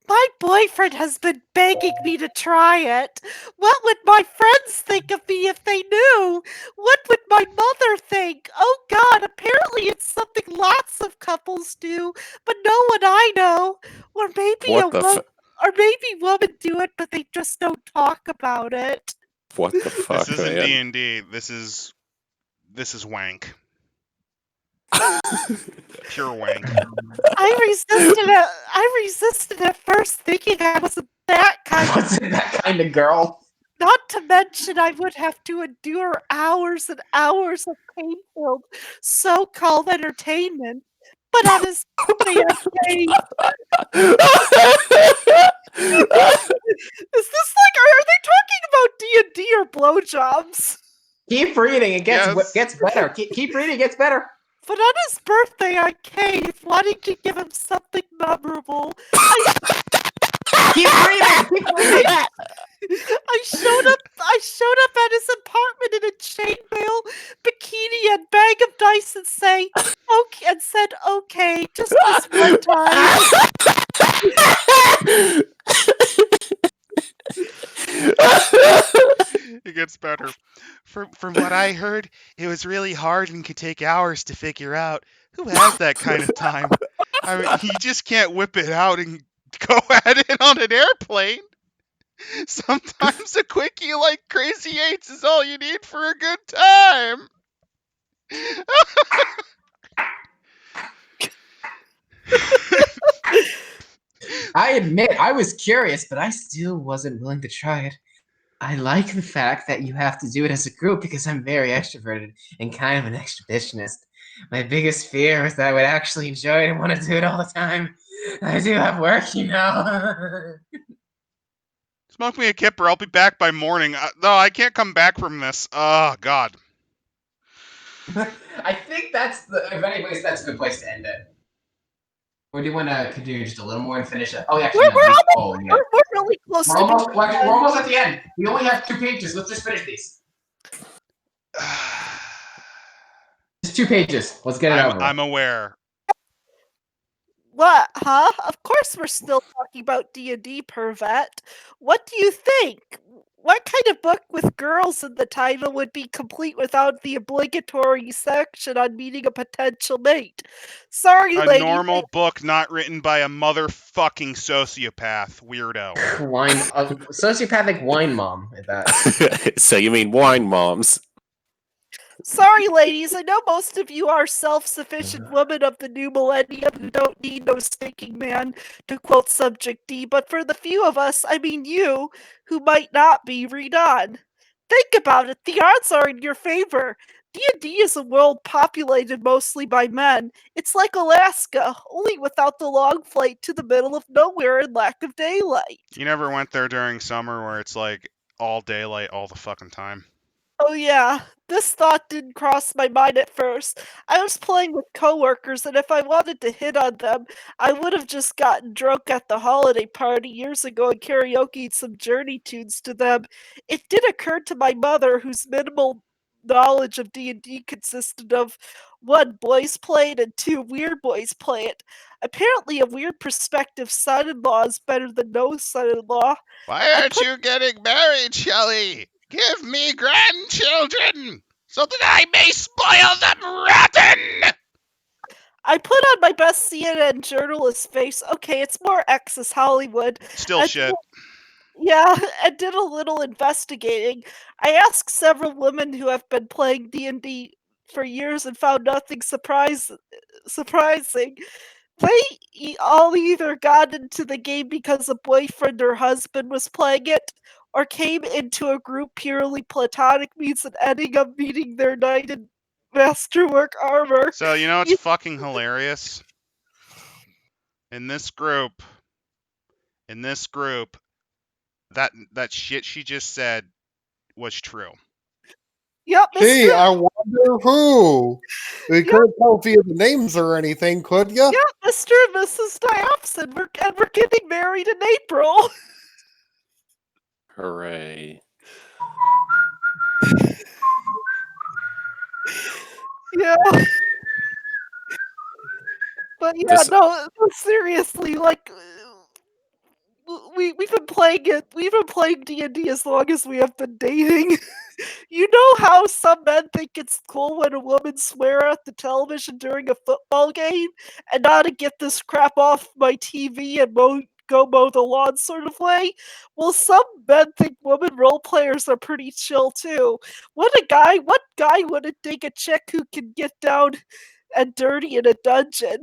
My boyfriend has been begging me to try it. What would my friends think of me if they knew? What would my mother think? Oh God, apparently it's something lots of couples do, but no one I know. Or maybe or maybe women do it, but they just don't talk about it. what the fuck, This isn't man? D&D. This is wank. Pure wank. I resisted at first, thinking I wasn't that kind. Wasn't that kind of girl? Not to mention, I would have to endure hours and hours of pain-filled, so-called entertainment. But on his birthday, I gave. Is this like? Are they talking about D&D or blowjobs? Keep reading. It gets Yes. gets better. Keep reading. It gets better. But on his birthday, I caved, wanting to give him something memorable. Keep reading. Keep reading. I showed up at his apartment in a chainmail, bikini, and bag of dice, and said, "Okay, just this one time." It gets better. From what I heard, it was really hard and could take hours to figure out. Who has that kind of time? I mean, you just can't whip it out and go at it on an airplane. Sometimes a quickie like Crazy Eights is all you need for a good time. I admit I was curious, but I still wasn't willing to try it. I like the fact that you have to do it as a group because I'm very extroverted and kind of an exhibitionist. My biggest fear is that I would actually enjoy it and want to do it all the time. I do have work, you know. Smoke me a kipper. I'll be back by morning. No, I can't come back from this. Oh, God. I think that's if anyways, that's a good place to end it. Or do you want to continue just a little more and finish it? Oh, actually, We're really close We're to almost at the end. We only have 2 pages. Let's just finish these. Just 2 pages. Let's get it over. I'm aware. What? Huh? Of course we're still talking about D&D, pervert. What do you think? What kind of book with girls in the title would be complete without the obligatory section on meeting a potential mate? Sorry, A lady. normal book not written by a motherfucking sociopath. Weirdo. Sociopathic wine mom. That. So you mean wine moms? Sorry, ladies. I know most of you are self-sufficient women of the new millennium who don't need no stinking man, to quote Subject D, but for the few of us, I mean you, who might not be, read on. Think about it. The odds are in your favor. D&D is a world populated mostly by men. It's like Alaska, only without the long flight to the middle of nowhere and lack of daylight. You never went there during summer where it's like all daylight all the fucking time. Oh yeah, this thought didn't cross my mind at first. I was playing with coworkers, and if I wanted to hit on them, I would have just gotten drunk at the holiday party years ago and karaokeed some Journey tunes to them. It did occur to my mother, whose minimal knowledge of D&D consisted of one, boys play it, and two, weird boys play it. Apparently, a weird prospective son-in-law is better than no son-in-law. Why I aren't put you getting married, Shelley? Give me grandchildren so that I may spoil them rotten! I put on my best CNN journalist face. Okay, it's more Access Hollywood. Still And shit. yeah, and did a little investigating. I asked several women who have been playing D&D for years and found nothing surprising. They all either got into the game because a boyfriend or husband was playing it, or came into a group purely platonic means and ending up meeting their knight in masterwork armor. So, you know, it's You fucking hilarious. In this group, that shit she just said was true. Yep, Gee, Mr. I wonder who. We Yep, couldn't tell via the names or anything, could ya? yep, Mr. and Mrs. Diopson. We're getting married in April. Hooray. Yeah, but yeah, This no, seriously, like we've been playing it. We've been playing D&D as long as we have been dating. You know how some men think it's cool when a woman swear at the television during a football game, and not to get this crap off my TV and go mow the lawn sort of way? Well, some men think women role players are pretty chill too. What guy wouldn't dig a chick who can get down and dirty in a dungeon?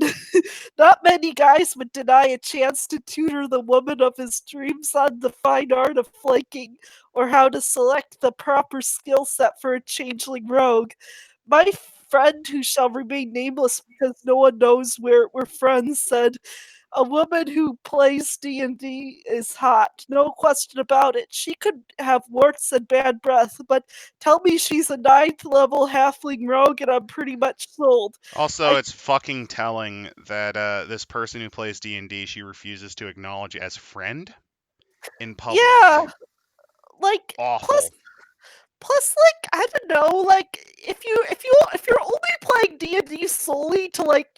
Not many guys would deny a chance to tutor the woman of his dreams on the fine art of flanking or how to select the proper skill set for a changeling rogue. My friend, who shall remain nameless because no one knows we're friends, said a woman who plays D&D is hot, no question about it. She could have warts and bad breath, but tell me she's a 9th level halfling rogue and I'm pretty much sold. Also, I it's fucking telling that this person who plays D&D, she refuses to acknowledge as friend in public. Yeah, like Awful. plus like I don't know, like if you're only playing D&D solely to like,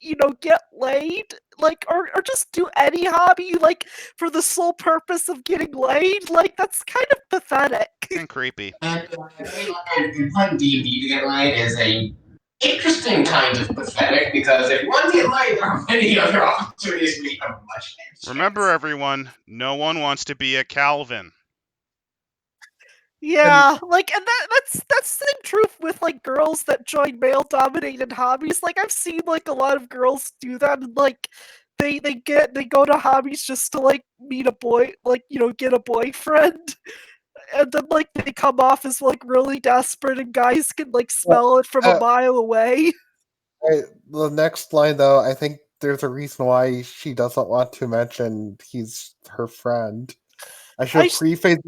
get laid, like or just do any hobby like for the sole purpose of getting laid, like that's kind of pathetic. And creepy. And playing D&D to get laid is a interesting kind of pathetic because if you want to get laid, there are many other opportunities we have much better Remember, everyone, no one wants to be a Calvin. Yeah, like and that's the same truth with like girls that join male dominated hobbies. Like I've seen like a lot of girls do that and like they go to hobbies just to like meet a boy, like get a boyfriend. And then like they come off as like really desperate and guys can like smell it from a Uh, mile away. the next line, though, I think there's a reason why she doesn't want to mention he's her friend. I I should preface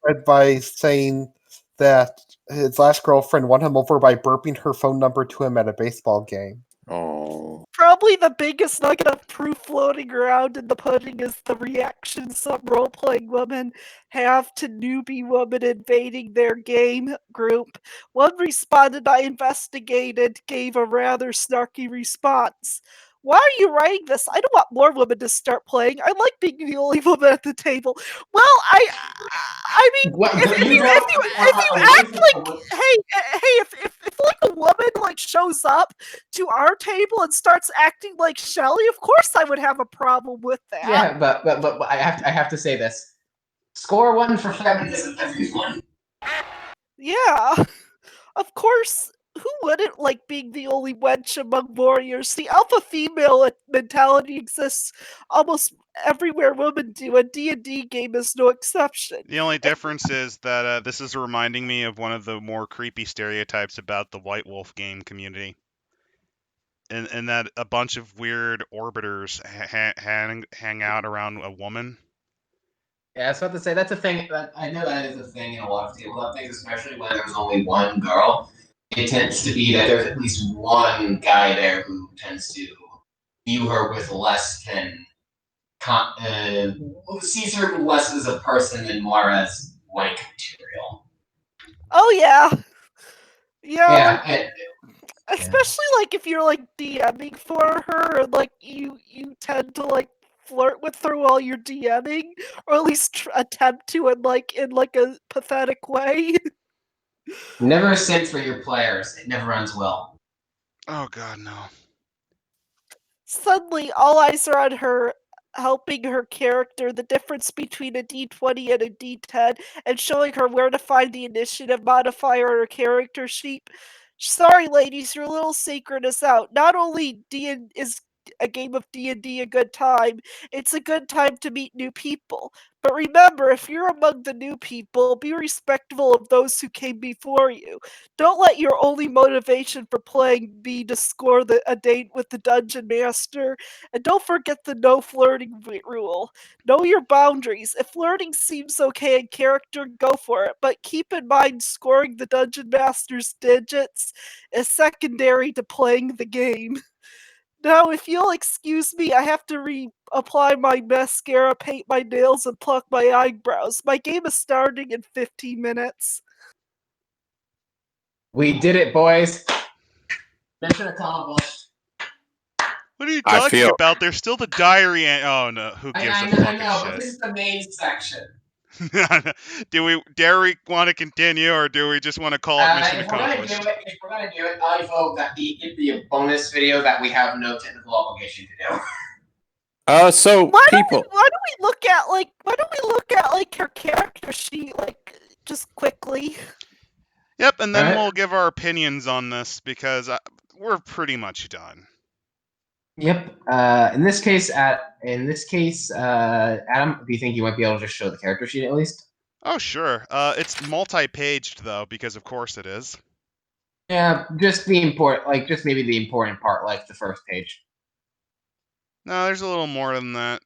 it by saying that his last girlfriend won him over by burping her phone number to him at a baseball game. oh Probably the biggest nugget of proof floating around in the pudding is the reaction some role playing women have to newbie women invading their game group. One respondent I investigated gave a rather snarky response. Why are you writing this? I don't want more women to start playing. I like being the only woman at the table. Well, I mean, What, if, but if you you don't if you if have you a act like license. hey if like a woman like shows up to our table and starts acting like Shelly, of course I would have a problem with that. Yeah, but I have to say this. Score one for feminism, everyone. Yeah. Of course, who wouldn't like being the only wench among warriors? The alpha female mentality exists almost everywhere women do, and D&D game is no exception. The only difference is that this is reminding me of one of the more creepy stereotypes about the White Wolf game community. And that a bunch of weird orbiters hang out around a woman. Yeah, I was about to say that's a thing. I know that is a thing in a lot of tabletop things, especially when there's only one girl. It tends to be that there's at least one guy there who tends to view her with less than sees her less as a person and more as wank material. Oh yeah. Yeah, Yeah, like especially like if you're like DMing for her, and like you tend to like flirt with her while you're DMing, or at least attempt to in like a pathetic way. never simp for your players. It never ends well. Oh god, no. Suddenly, all eyes are on her, helping her character the difference between a D20 and a D10, and showing her where to find the initiative modifier on her character sheet. Sorry, ladies, your little secret is out. Not only is a game of D&D a good time, it's a good time to meet new people. But remember, if you're among the new people, be respectful of those who came before you. Don't let your only motivation for playing be to score a date with the dungeon master. And don't forget the no flirting rule. Know your boundaries. If flirting seems okay in character, go for it. But keep in mind scoring the dungeon master's digits is secondary to playing the game. Now, if you'll excuse me, I have to reapply my mascara, paint my nails, and pluck my eyebrows. My game is starting in 15 minutes. We did it, boys. Mission accomplished. What are you I talking feel about? There's still the diary. Oh no, who gives a fucking I know, but shit? this is the main section. Do we want to continue, or do we just want to call it mission If we're gonna accomplished? do it, I vote that it be a bonus video that we have no technical obligation to do. so Why people, don't we look at like her character sheet like just quickly? Yep, and then Alright. we'll give our opinions on this because we're pretty much done. Yep. In this case, Adam, do you think you might be able to just show the character sheet at least? Oh sure. It's multi-paged though, because of course it is. Yeah, just maybe the important part, like the first page. No, there's a little more than that.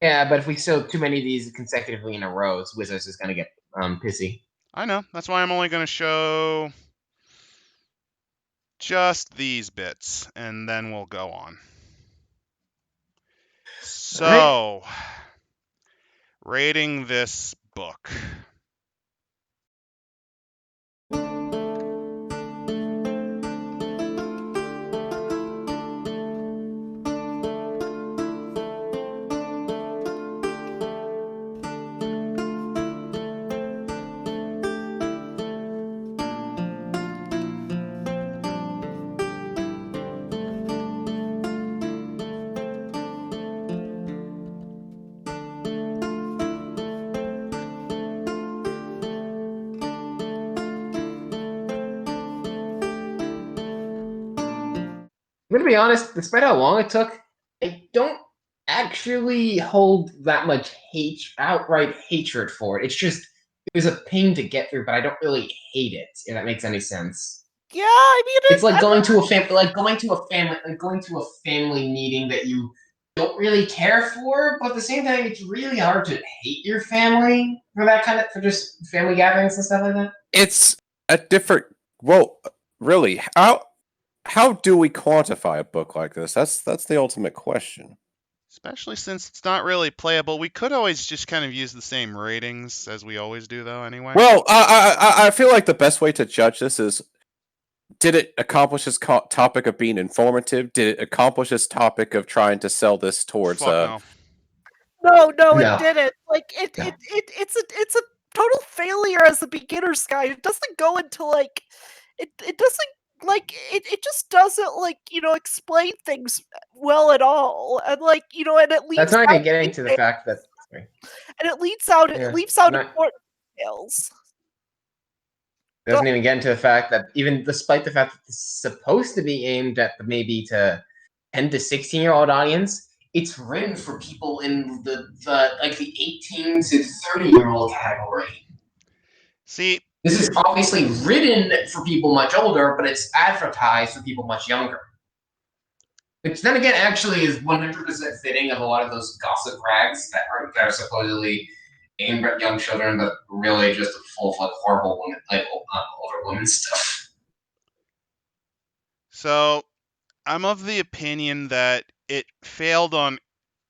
Yeah, but if we show too many of these consecutively in a row, Wizards is gonna get pissy. I know. That's why I'm only going to show just these bits, and then we'll go on. So, rating this book. I'm gonna be honest, despite how long it took, I don't actually hold that much outright hatred for it. It was a pain to get through, but I don't really hate it, if that makes any sense. Yeah, I mean, It's like going to a family meeting that you don't really care for, but at the same time, it's really hard to hate your family for just family gatherings and stuff like that. it's a different. Well, really, how do we quantify a book like this? That's the ultimate question. Especially since it's not really playable. We could always just kind of use the same ratings as we always do, though, anyway. Well, I feel like the best way to judge this is: did it accomplish its topic of being informative? Did it accomplish its topic of trying to sell this towards? Fuck no, No. it didn't. Like No. it's a total failure as a beginner's guide. It doesn't go into like it doesn't like it just doesn't like explain things well at all, and like and it leaves That's not out even getting to the fact that. Sorry. and it leaves out Yeah, important details. Doesn't even get into the fact that even despite the fact that it's supposed to be aimed at maybe to 10 to 16-year-old audience, it's written for people in the 18 to 30-year-old category. See, This is obviously written for people much older, but it's advertised for people much younger. Which then again actually is 100% fitting of a lot of those gossip rags that are supposedly aimed at young children, but really just full of like horrible women, like older women stuff. So I'm of the opinion that it failed on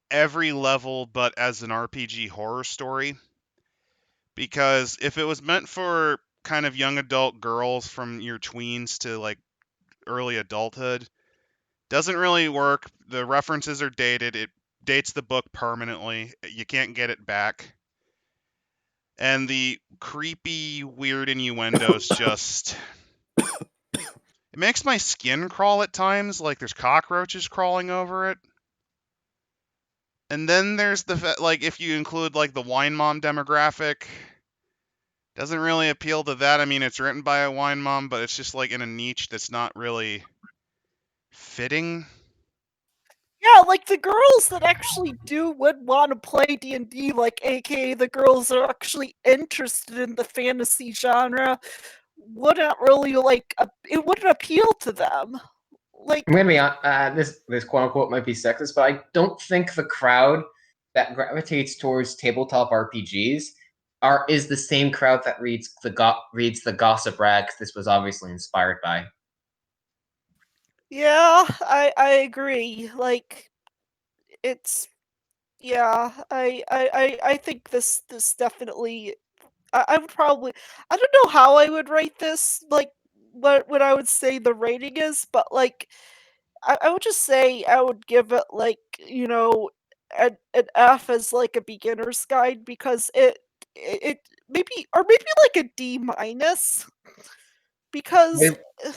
every level but as an RPG horror story. Because if it was meant for kind of young adult girls from your tweens to like early adulthood, doesn't really work. The references are dated. It dates the book permanently. You can't get it back. And the creepy, weird innuendos just... It makes my skin crawl at times, like there's cockroaches crawling over it. And then there's the, like, if you include, like, the wine mom demographic, doesn't really appeal to that. I mean, it's written by a wine mom, but it's just, like, in a niche that's not really fitting. Yeah, like the girls that actually would want to play D&D, like aka the girls that are actually interested in the fantasy genre, wouldn't really it wouldn't appeal to them. Like, I'm gonna be honest, this quote unquote might be sexist, but I don't think the crowd that gravitates towards tabletop RPGs is the same crowd that reads the gossip rags this was obviously inspired by. yeah, I agree. Like, it's I think this definitely I would probably I don't know how I would rate this, like what I would say the rating is, but like I would just say I would give it like, an F as like a beginner's guide because it maybe or maybe like a D minus because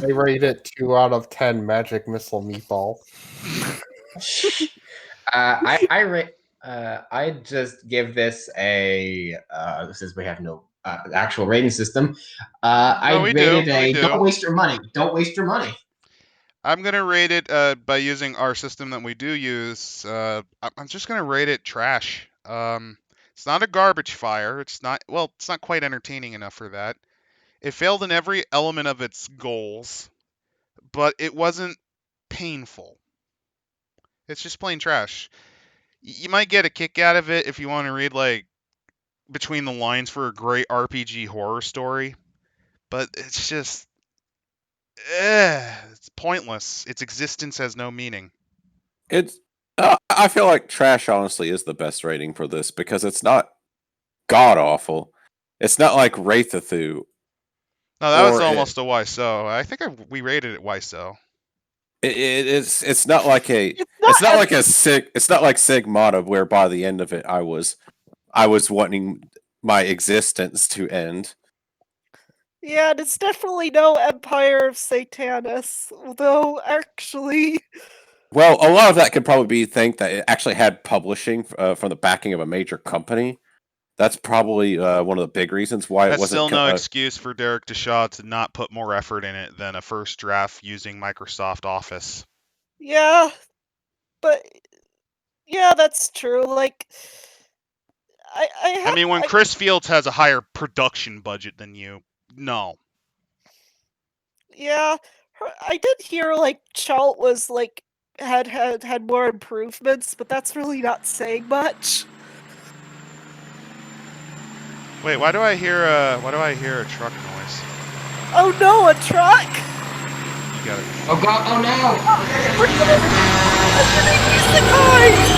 They rate it 2 out of 10 magic missile meatballs. I just give this a since we have no actual rating system. I we rated do, a we do. don't waste your money. Don't waste your money. I'm going to rate it by using our system that we do use. I'm just going to rate it trash. It's not a garbage fire. It's not quite entertaining enough for that. It failed in every element of its goals, but it wasn't painful. It's just plain trash. You might get a kick out of it if you want to read, like, between the lines for a great RPG horror story, but it's just... it's pointless. Its existence has no meaning. It's. I feel like trash, honestly, is the best rating for this because it's not god awful. It's not like Wraithathu. No, that was almost a why so. I think we rated it why so. It's not like a. It's not like a sig. It's not like Sigmata, where by the end of it, I was wanting my existence to end. yeah, and it's definitely no Empire of Satanis, although actually Well, a lot of that could probably be that it actually had publishing from the backing of a major company. That's probably one of the big reasons why That's it wasn't. still no excuse for Derek Deshaw to not put more effort in it than a first draft using Microsoft Office. yeah, but yeah, that's true. Like, I mean, when Chris Fields has a higher production budget than you, no. Yeah, I did hear like Chalt was like had more improvements, but that's really not saying much. Wait, why do I hear a truck noise? Oh no, a truck! You got it. Oh god! Oh no! We're gonna use the cars!